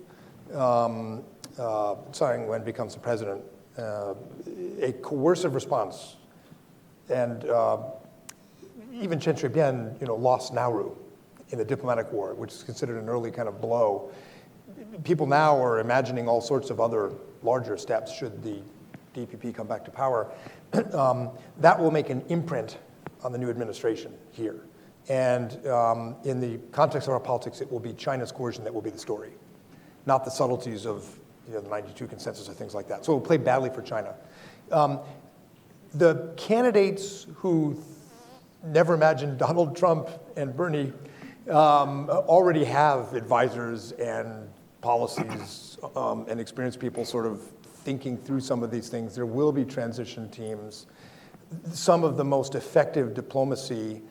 Tsai Ing-wen becomes the president, a coercive response, and even Chen Shui-bian, lost Nauru in the diplomatic war, which is considered an early kind of blow. People now are imagining all sorts of other larger steps should the DPP come back to power. That will make an imprint on the new administration here. And in the context of our politics, it will be China's coercion that will be the story, not the subtleties of the 92 consensus or things like that. So it will play badly for China. The candidates who never imagined Donald Trump and Bernie already have advisors and policies and experienced people sort of thinking through some of these things. There will be transition teams. Some of the most effective diplomacy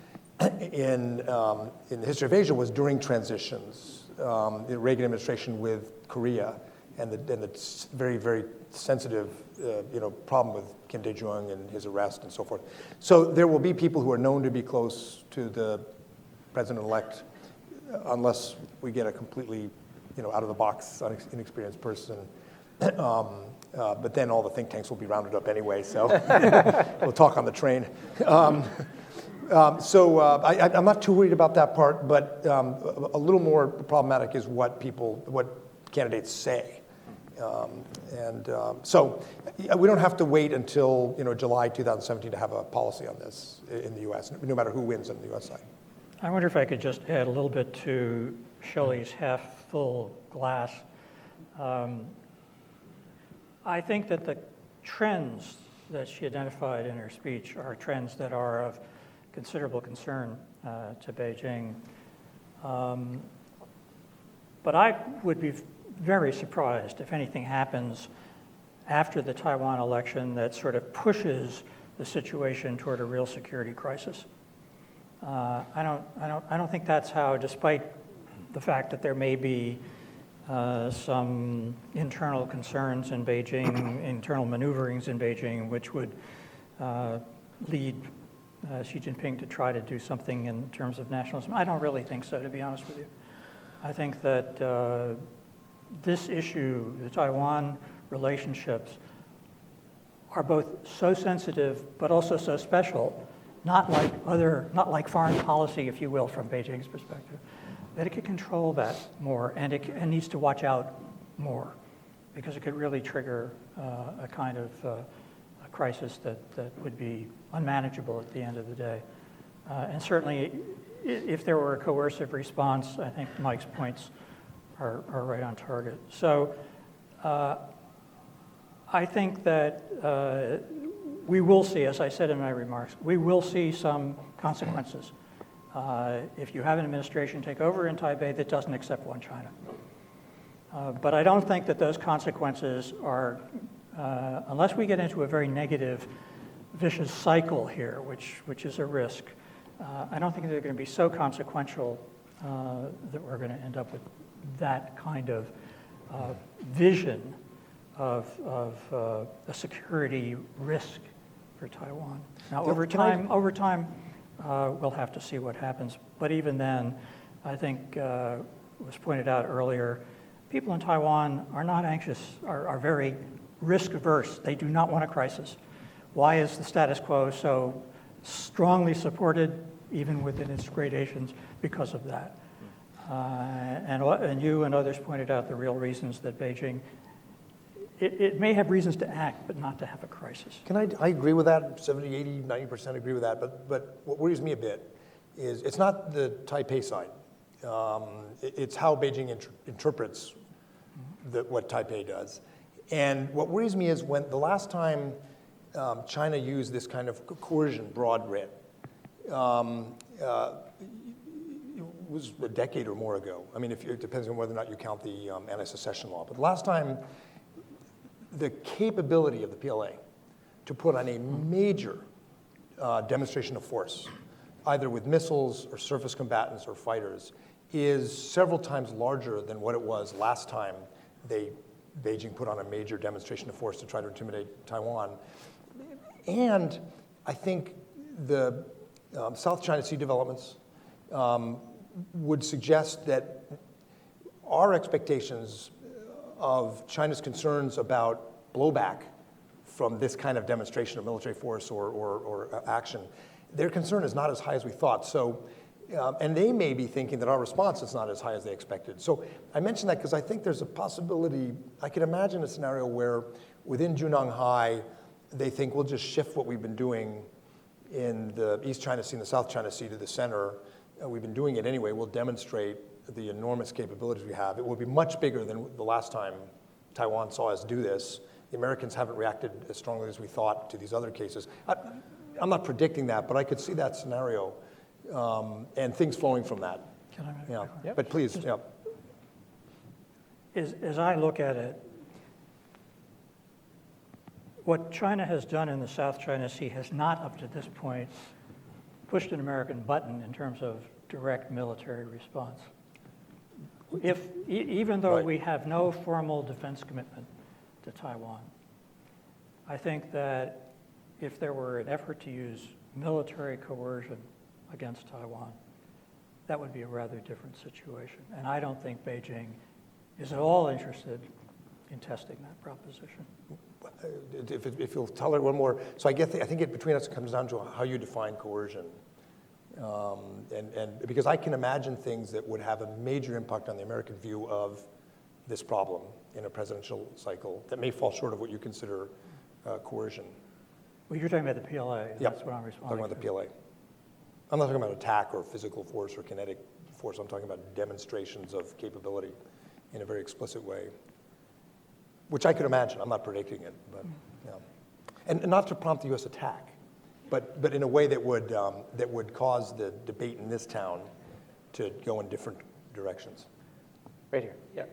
in the history of Asia was during transitions. The Reagan administration with Korea and the very, very sensitive, problem with Kim Dae-jung and his arrest and so forth. So there will be people who are known to be close to the president-elect, unless we get a completely, out of the box, inexperienced person. But then all the think tanks will be rounded up anyway, so we'll talk on the train. I'm not too worried about that part, but a little more problematic is what candidates say. So we don't have to wait until July 2017 to have a policy on this in the U.S., no matter who wins on the U.S. side. I wonder if I could just add a little bit to Shelley's half-full glass. I think that the trends that she identified in her speech are trends that are of considerable concern to Beijing. But I would be very surprised if anything happens after the Taiwan election that sort of pushes the situation toward a real security crisis. I don't think that's how, despite the fact that there may be some internal concerns in Beijing, internal maneuverings in Beijing, which would lead Xi Jinping to try to do something in terms of nationalism. I don't really think so, to be honest with you. I think that this issue, the Taiwan relationships, are both so sensitive but also so special, not like foreign policy, if you will, from Beijing's perspective, that it could control that more, and it needs to watch out more, because it could really trigger a kind of a crisis that would be unmanageable at the end of the day. And certainly, if there were a coercive response, I think Mike's points are right on target. So I think that we will see, as I said in my remarks, we will see some consequences if you have an administration take over in Taipei that doesn't accept one China. But I don't think that those consequences are, unless we get into a very negative, vicious cycle here, which is a risk, I don't think they're going to be so consequential that we're going to end up with that kind of vision of a security risk for Taiwan. Now, over time, we'll have to see what happens. But even then, I think was pointed out earlier, people in Taiwan are not anxious, are very risk averse. They do not want a crisis. Why is the status quo so strongly supported, even within its gradations? Because of that. And you and others pointed out the real reasons that Beijing, it may have reasons to act, but not to have a crisis. I agree with that, 70, 80, 90% agree with that, but what worries me a bit is it's not the Taipei side. It's how Beijing interprets what Taipei does. And what worries me is when the last time China used this kind of coercion, broad writ, it was a decade or more ago. I mean, it depends on whether or not you count the anti-secession law. But the last time, the capability of the PLA to put on a major demonstration of force, either with missiles or surface combatants or fighters, is several times larger than what it was last time Beijing put on a major demonstration of force to try to intimidate Taiwan. And I think the South China Sea developments would suggest that our expectations of China's concerns about blowback from this kind of demonstration of military force or action, their concern is not as high as we thought. So, and they may be thinking that our response is not as high as they expected. So I mention that because I think there's a possibility, I could imagine a scenario where within Junang Hai, they think we'll just shift what we've been doing in the East China Sea and the South China Sea to the center. We've been doing it anyway. We'll demonstrate the enormous capabilities we have. It will be much bigger than the last time Taiwan saw us do this. The Americans haven't reacted as strongly as we thought to these other cases. I'm not predicting that, but I could see that scenario and things flowing from that. Can I make Yeah, a comment? Yep. but please, yeah. As I look at it, what China has done in the South China Sea has not, up to this point, pushed an American button in terms of direct military response. Even though Right. we have no formal defense commitment to Taiwan, I think that if there were an effort to use military coercion against Taiwan, that would be a rather different situation. And I don't think Beijing is at all interested in testing that proposition. If you'll tolerate one more, so I think between us it comes down to how you define coercion. And because I can imagine things that would have a major impact on the American view of this problem in a presidential cycle that may fall short of what you consider coercion. Well, you're talking about the PLA. Yep. That's what I'm responding Talking about the PLA. I'm not talking about attack or physical force or kinetic force. I'm talking about demonstrations of capability in a very explicit way, which I could imagine. I'm not predicting it, but yeah. And not to prompt the U.S. attack, but in a way that would cause the debate in this town to go in different directions. Right here, yeah.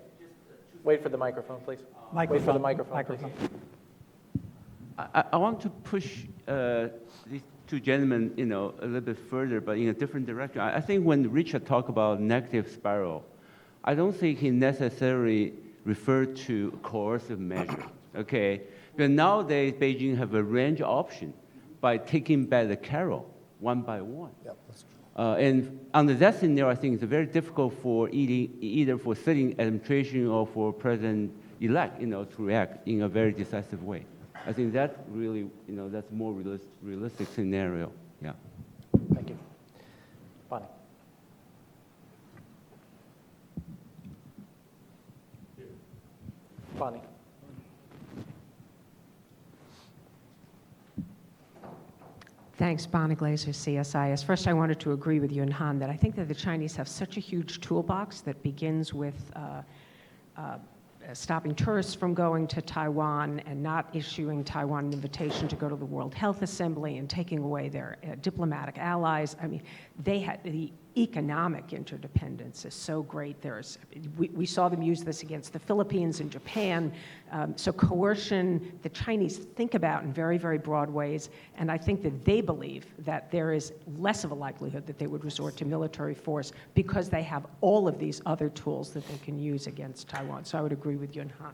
Wait for the microphone, please. Wait for the microphone, please. I want to push these two gentlemen, a little bit further, but in a different direction. I think when Richard talked about negative spiral, I don't think he necessarily referred to coercive measures, okay? But nowadays, Beijing have a range of options by taking back the carrot one by one. Yeah, that's true. And under that scenario, I think it's very difficult for either for sitting administration or for president-elect, to react in a very decisive way. I think that really, that's more realistic scenario. Yeah. Thank you. Bonnie. Bonnie. Thanks, Bonnie Glaser, CSIS. First, I wanted to agree with you and Han that I think that the Chinese have such a huge toolbox that begins with stopping tourists from going to Taiwan and not issuing Taiwan an invitation to go to the World Health Assembly and taking away their diplomatic allies. I mean, they had the economic interdependence is so great. We saw them use this against the Philippines and Japan. So coercion, the Chinese think about in very, very broad ways, and I think that they believe that there is less of a likelihood that they would resort to military force because they have all of these other tools that they can use against Taiwan. So I would agree with you and Han.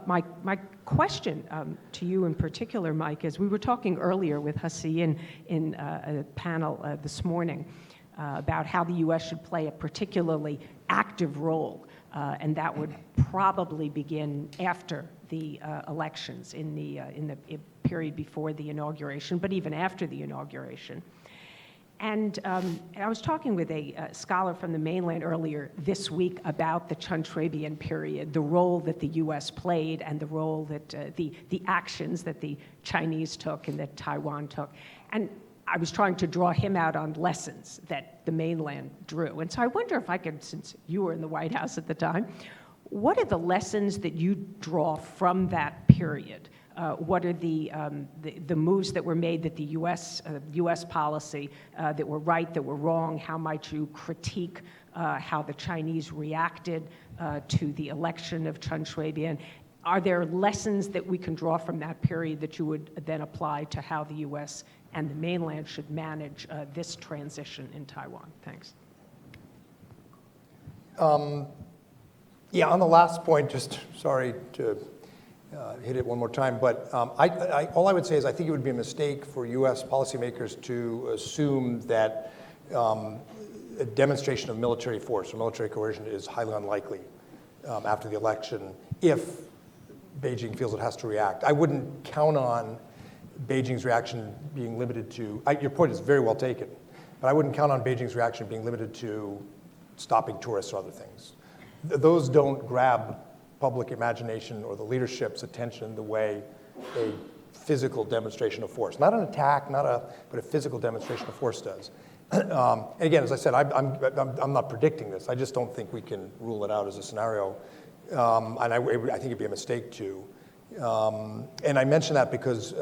My question to you in particular, Mike, is we were talking earlier with Szu-yin in a panel this morning about how the U.S. should play a particularly active role, and that would probably begin after the elections in the period before the inauguration, but even after the inauguration. And I was talking with a scholar from the mainland earlier this week about the Chen-Shui period, the role that the U.S. played and the role that the actions that the Chinese took and that Taiwan took. And I was trying to draw him out on lessons that the mainland drew. And so I wonder if I could, since you were in the White House at the time, what are the lessons that you draw from that period? What are the moves that were made that the U.S. policy that were right, that were wrong? How might you critique how the Chinese reacted to the election of Chen-Shui? Are there lessons that we can draw from that period that you would then apply to how the U.S. and the mainland should manage this transition in Taiwan? Thanks. Yeah, on the last point, just sorry to hit it one more time, but all I would say is I think it would be a mistake for U.S. policymakers to assume that a demonstration of military force or military coercion is highly unlikely after the election if Beijing feels it has to react. I wouldn't count on Beijing's reaction being limited to, your point is very well taken, but I wouldn't count on Beijing's reaction being limited to stopping tourists or other things. Those don't grab public imagination or the leadership's attention the way a physical demonstration of force, not an attack, but a physical demonstration of force does. And again, as I said, I'm not predicting this. I just don't think we can rule it out as a scenario. And I think it'd be a mistake to. And I mention that because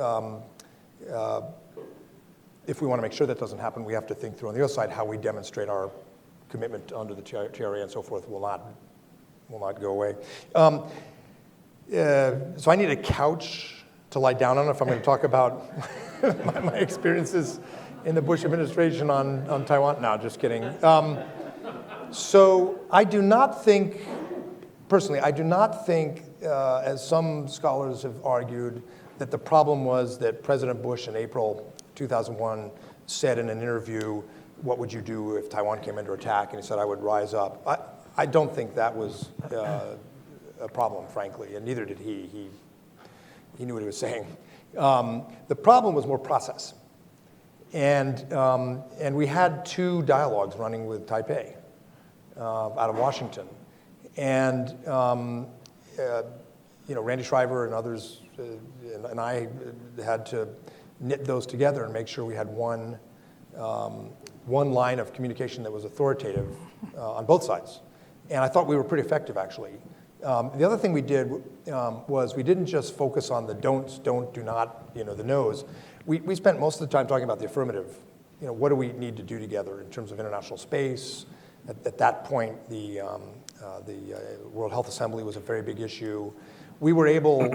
if we want to make sure that doesn't happen, we have to think through on the other side how we demonstrate our commitment under the TRA and so forth will not go away. So I need a couch to lie down on if I'm going to talk about my experiences in the Bush administration on Taiwan. No, just kidding. So I do not think, personally, I do not think, as some scholars have argued, that the problem was that President Bush in April 2001 said in an interview, what would you do if Taiwan came under attack? And he said, I would rise up. I don't think that was a problem, frankly, and neither did he. He knew what he was saying. The problem was more process. And we had 2 dialogues running with Taipei out of Washington. And Randy Shriver and others and I had to knit those together and make sure we had one line of communication that was authoritative on both sides. And I thought we were pretty effective, actually. The other thing we did was we didn't just focus on the don'ts, don't, do not, the no's. We spent most of the time talking about the affirmative. What do we need to do together in terms of international space? At that point, the World Health Assembly was a very big issue. We were able,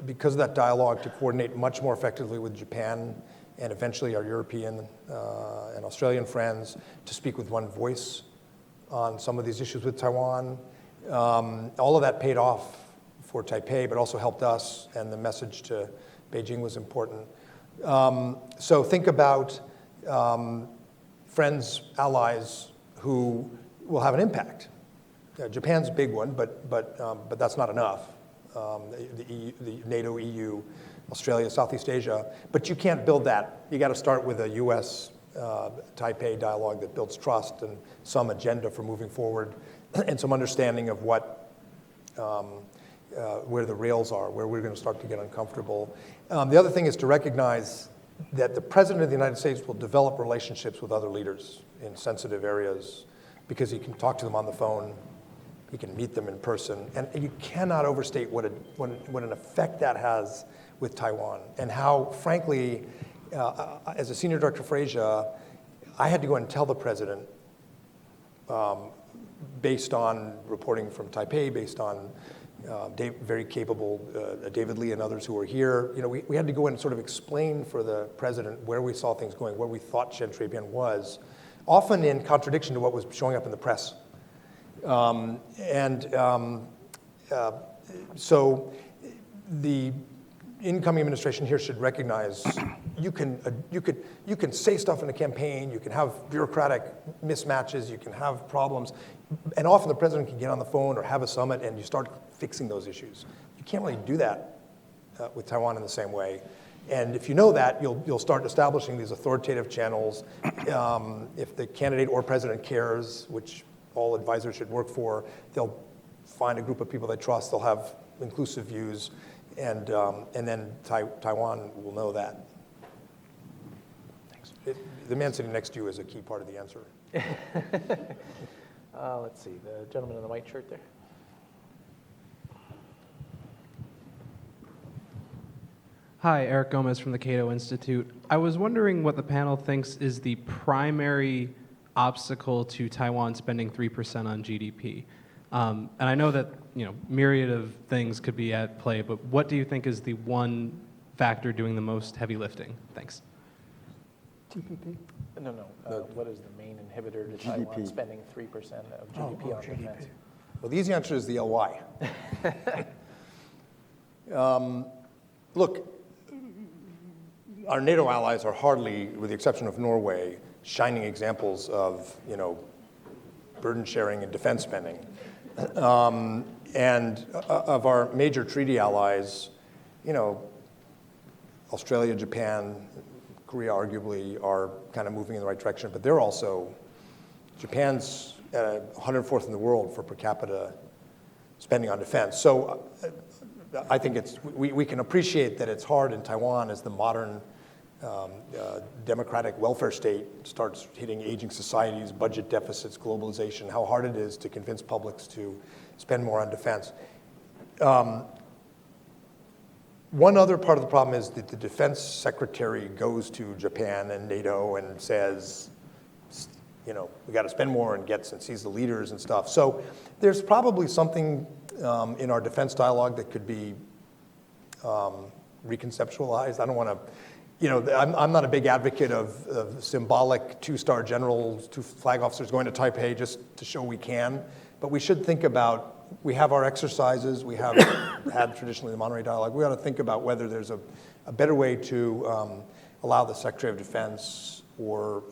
because of that dialogue, to coordinate much more effectively with Japan and eventually our European and Australian friends to speak with one voice on some of these issues with Taiwan. All of that paid off for Taipei, but also helped us, and the message to Beijing was important. So think about friends, allies who will have an impact. Japan's a big one, but that's not enough. The NATO, EU, Australia, Southeast Asia. But you can't build that. You got to start with a U.S. Taipei dialogue that builds trust and some agenda for moving forward, and some understanding of what, where the rails are, where we're going to start to get uncomfortable. The other thing is to recognize that the President of the United States will develop relationships with other leaders in sensitive areas because he can talk to them on the phone, he can meet them in person, and you cannot overstate what an effect that has with Taiwan, and how, frankly, as a senior director for Asia, I had to go and tell the President, based on reporting from Taipei, based on very capable David Lee and others who were here. We had to go in and sort of explain for the President where we saw things going, where we thought Chen Shui-bian was, often in contradiction to what was showing up in the press. So the incoming administration here should recognize you can say stuff in a campaign, you can have bureaucratic mismatches, you can have problems, and often the President can get on the phone or have a summit and you start fixing those issues. You can't really do that with Taiwan in the same way. And if you know that, you'll start establishing these authoritative channels. If the candidate or President cares, which all advisors should work for, they'll find a group of people they trust, they'll have inclusive views, and then Taiwan will know that. Thanks. The man sitting next to you is a key part of the answer. Let's see, the gentleman in the white shirt there. Hi, Eric Gomez from the Cato Institute. I was wondering what the panel thinks is the primary obstacle to Taiwan spending 3% on GDP. And I know that myriad of things could be at play, but what do you think is the one factor doing the most heavy lifting? Thanks. TPP? No. What is the main inhibitor to Taiwan spending 3% of GDP on defense? Well, the easy answer is the LY. Look, our NATO allies are hardly, with the exception of Norway, shining examples of, burden sharing and defense spending. And of our major treaty allies, Australia, Japan, Korea arguably are kind of moving in the right direction, but they're also, Japan's 104th in the world for per capita spending on defense. So I think we can appreciate that it's hard in Taiwan as the modern democratic welfare state starts hitting aging societies, budget deficits, globalization, how hard it is to convince publics to spend more on defense. One other part of the problem is that the defense secretary goes to Japan and NATO and says, we got to spend more, and gets and sees the leaders and stuff. So there's probably something in our defense dialogue that could be reconceptualized. I don't want to I'm not a big advocate of symbolic two-star generals, two flag officers going to Taipei just to show we can. But we should think about, we have our exercises, we have had traditionally the Monterey Dialogue. We ought to think about whether there's a better way to allow the Secretary of Defense or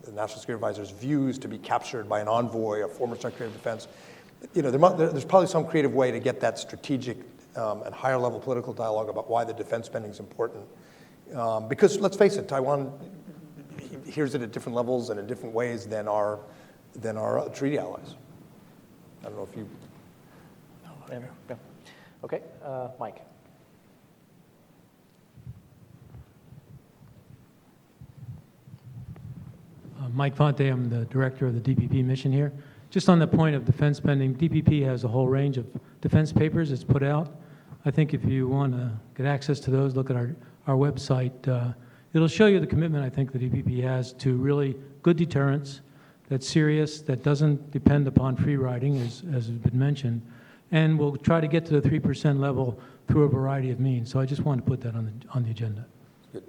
the National Security Advisor's views to be captured by an envoy, a former Secretary of Defense. There's probably some creative way to get that strategic and higher level political dialogue about why the defense spending is important. Because let's face it, Taiwan hears it at different levels and in different ways than our treaty allies. I don't know if you. No. Okay, Mike. Mike Fonte, I'm the director of the DPP mission here. Just on the point of defense spending, DPP has a whole range of defense papers it's put out. I think if you want to get access to those, look at our website. It'll show you the commitment I think the DPP has to really good deterrence that's serious, that doesn't depend upon free riding, as has been mentioned, and we'll try to get to the 3% level through a variety of means. So I just wanted to put that on the agenda. Good.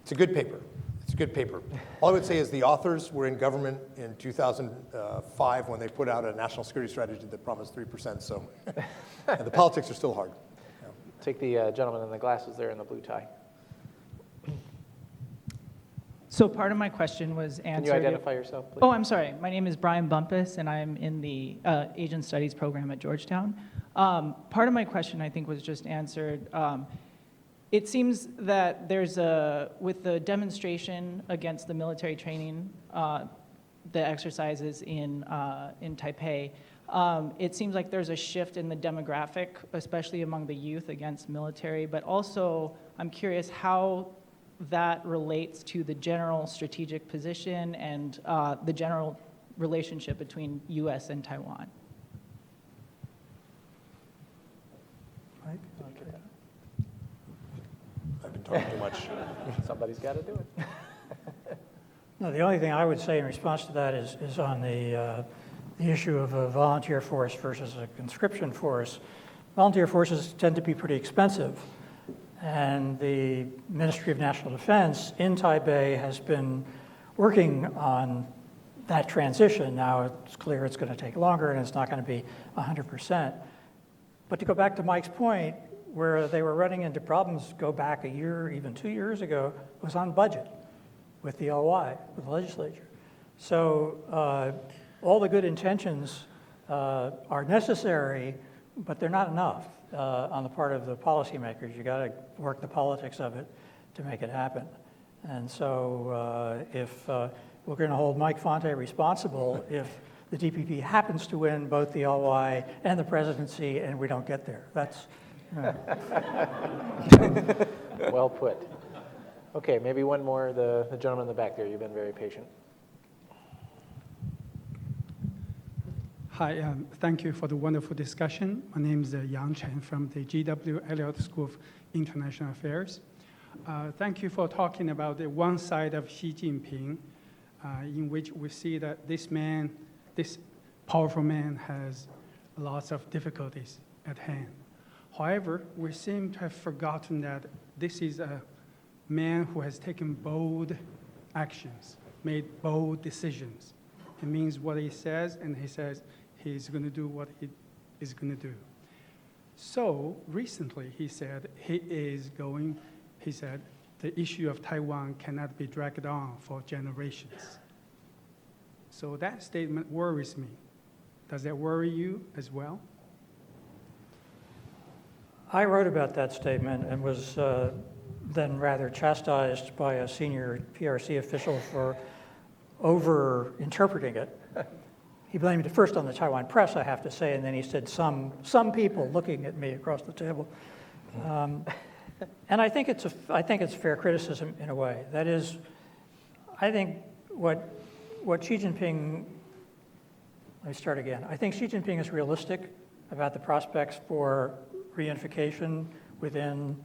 It's a good paper. It's a good paper. All I would say is the authors were in government in 2005 when they put out a national security strategy that promised 3%. So and the politics are still hard. Yeah. Take the gentleman in the glasses there in the blue tie. So part of my question was answered. Can you identify yourself, please? Oh, I'm sorry. My name is Brian Bumpus, and I'm in the Asian Studies program at Georgetown. Part of my question, I think, was just answered. It seems that with the demonstration against the military training, the exercises in Taipei, it seems like there's a shift in the demographic, especially among the youth, against military. But also, I'm curious how that relates to the general strategic position and the general relationship between U.S. and Taiwan. Mike? I've been talking too much. Somebody's got to do it. No, the only thing I would say in response to that is on the issue of a volunteer force versus a conscription force. Volunteer forces tend to be pretty expensive. And the Ministry of National Defense in Taipei has been working on that transition. Now it's clear it's going to take longer and it's not going to be 100%. But to go back to Mike's point, where they were running into problems go back a year, even 2 years ago, was on budget with the LY, with the legislature. So all the good intentions are necessary, but they're not enough. On the part of the policymakers. You got to work the politics of it to make it happen. And so if we're going to hold Mike Fonte responsible if the DPP happens to win both the LY and the presidency and we don't get there. That's Well put. Okay, maybe one more. The gentleman in the back there, you've been very patient. Hi, thank you for the wonderful discussion. My name is Yang Chen from the G.W. Elliott School of International Affairs. Thank you for talking about the one side of Xi Jinping, in which we see that this powerful man has lots of difficulties at hand. However, we seem to have forgotten that this is a man who has taken bold actions, made bold decisions. He means what he says, and he says he's going to do what he is going to do. So recently he said the issue of Taiwan cannot be dragged on for generations. So that statement worries me. Does that worry you as well? I wrote about that statement and was then rather chastised by a senior PRC official for over-interpreting it. He blamed it first on the Taiwan press, I have to say, and then he said some people looking at me across the table. And I think it's fair criticism in a way. That is, I think what Xi Jinping, let me start again. I think Xi Jinping is realistic about the prospects for reunification within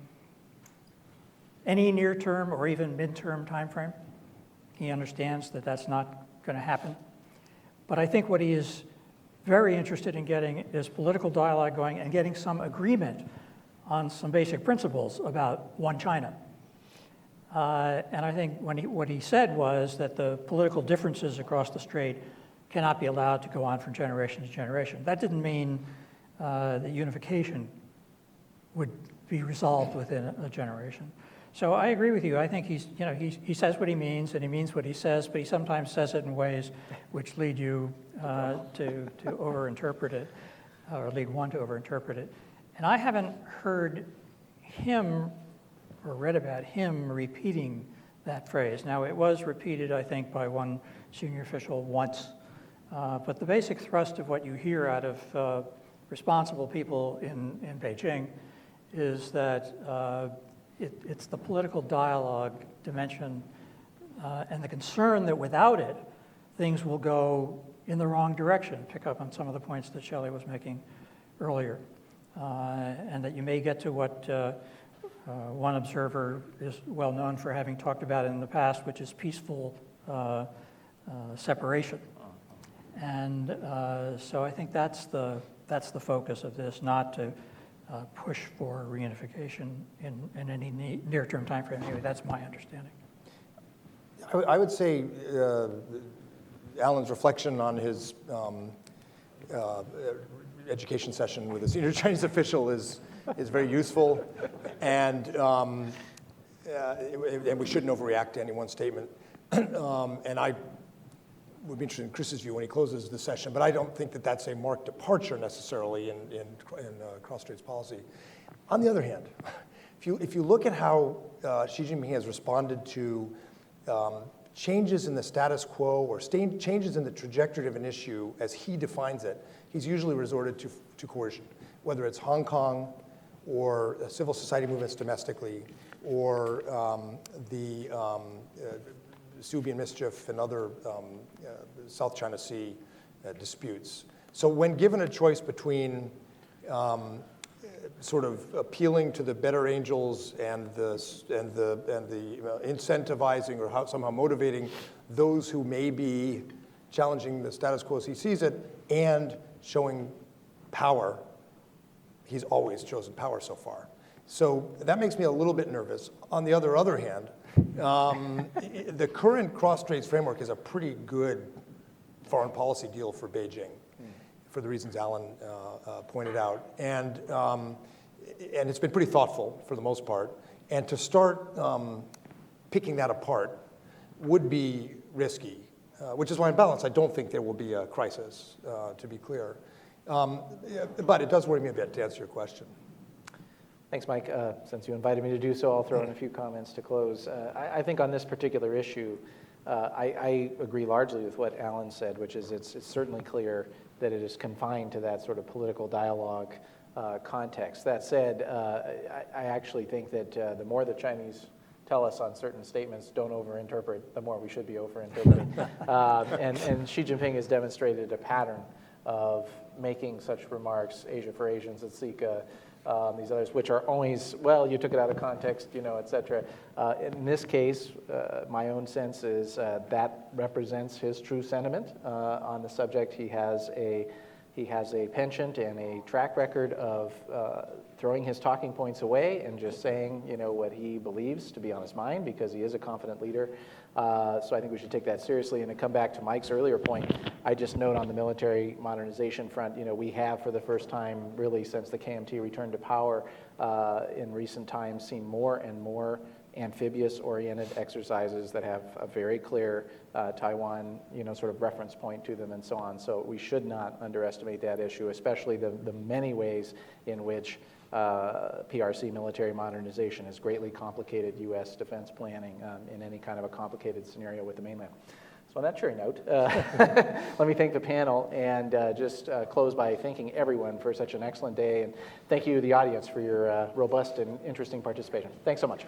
any near-term or even mid-term timeframe. He understands that that's not going to happen. But I think what he is very interested in getting is political dialogue going and getting some agreement on some basic principles about one China. And I think what he said was that the political differences across the Strait cannot be allowed to go on from generation to generation. That didn't mean that unification would be resolved within a generation. So I agree with you. I think he says what he means, and he means what he says, but he sometimes says it in ways which lead you to overinterpret it, or lead one to overinterpret it. And I haven't heard him or read about him repeating that phrase. Now, it was repeated, I think, by one senior official once, but the basic thrust of what you hear out of responsible people in Beijing is that it's the political dialogue dimension and the concern that without it, things will go in the wrong direction, pick up on some of the points that Shelley was making earlier, and that you may get to what one observer is well known for having talked about in the past, which is peaceful separation. And so I think that's the focus of this, not to push for reunification in any near-term time frame. Anyway, that's my understanding. I would say Alan's reflection on his education session with a senior Chinese official is very useful, and we shouldn't overreact to any one statement. And I would be interested in Chris's view when he closes the session, but I don't think that that's a marked departure necessarily in cross-straits policy. On the other hand, if you look at how Xi Jinping has responded to changes in the status quo or changes in the trajectory of an issue as he defines it, he's usually resorted to coercion, whether it's Hong Kong or civil society movements domestically, or the Szu-yin mischief and other South China Sea disputes. So when given a choice between sort of appealing to the better angels and the incentivizing or somehow motivating those who may be challenging the status quo as he sees it, and showing power, he's always chosen power so far. So that makes me a little bit nervous. On the other hand, the current cross-straits framework is a pretty good foreign policy deal for Beijing, for the reasons Alan pointed out. And it's been pretty thoughtful for the most part. And to start picking that apart would be risky, which is why on balance, I don't think there will be a crisis, to be clear. But it does worry me a bit, to answer your question. Thanks, Mike. Since you invited me to do so, I'll throw in a few comments to close. I think on this particular issue, I agree largely with what Alan said, which is it's certainly clear that it is confined to that sort of political dialogue context. That said, I actually think that the more the Chinese tell us on certain statements, don't overinterpret, the more we should be overinterpreting. And Xi Jinping has demonstrated a pattern of making such remarks, Asia for Asians, etc., these others, which are always, well, you took it out of context, et cetera. In this case, my own sense is that represents his true sentiment on the subject. He has a penchant and a track record of throwing his talking points away and just saying, what he believes to be on his mind, because he is a confident leader. So I think we should take that seriously. And to come back to Mike's earlier point, I just note on the military modernization front, we have for the first time really since the KMT returned to power in recent times seen more and more amphibious-oriented exercises that have a very clear Taiwan, sort of reference point to them and so on. So we should not underestimate that issue, especially the many ways in which PRC military modernization has greatly complicated U.S. defense planning in any kind of a complicated scenario with the mainland. So on that cheery note, let me thank the panel and just close by thanking everyone for such an excellent day. And thank you, the audience, for your robust and interesting participation. Thanks so much.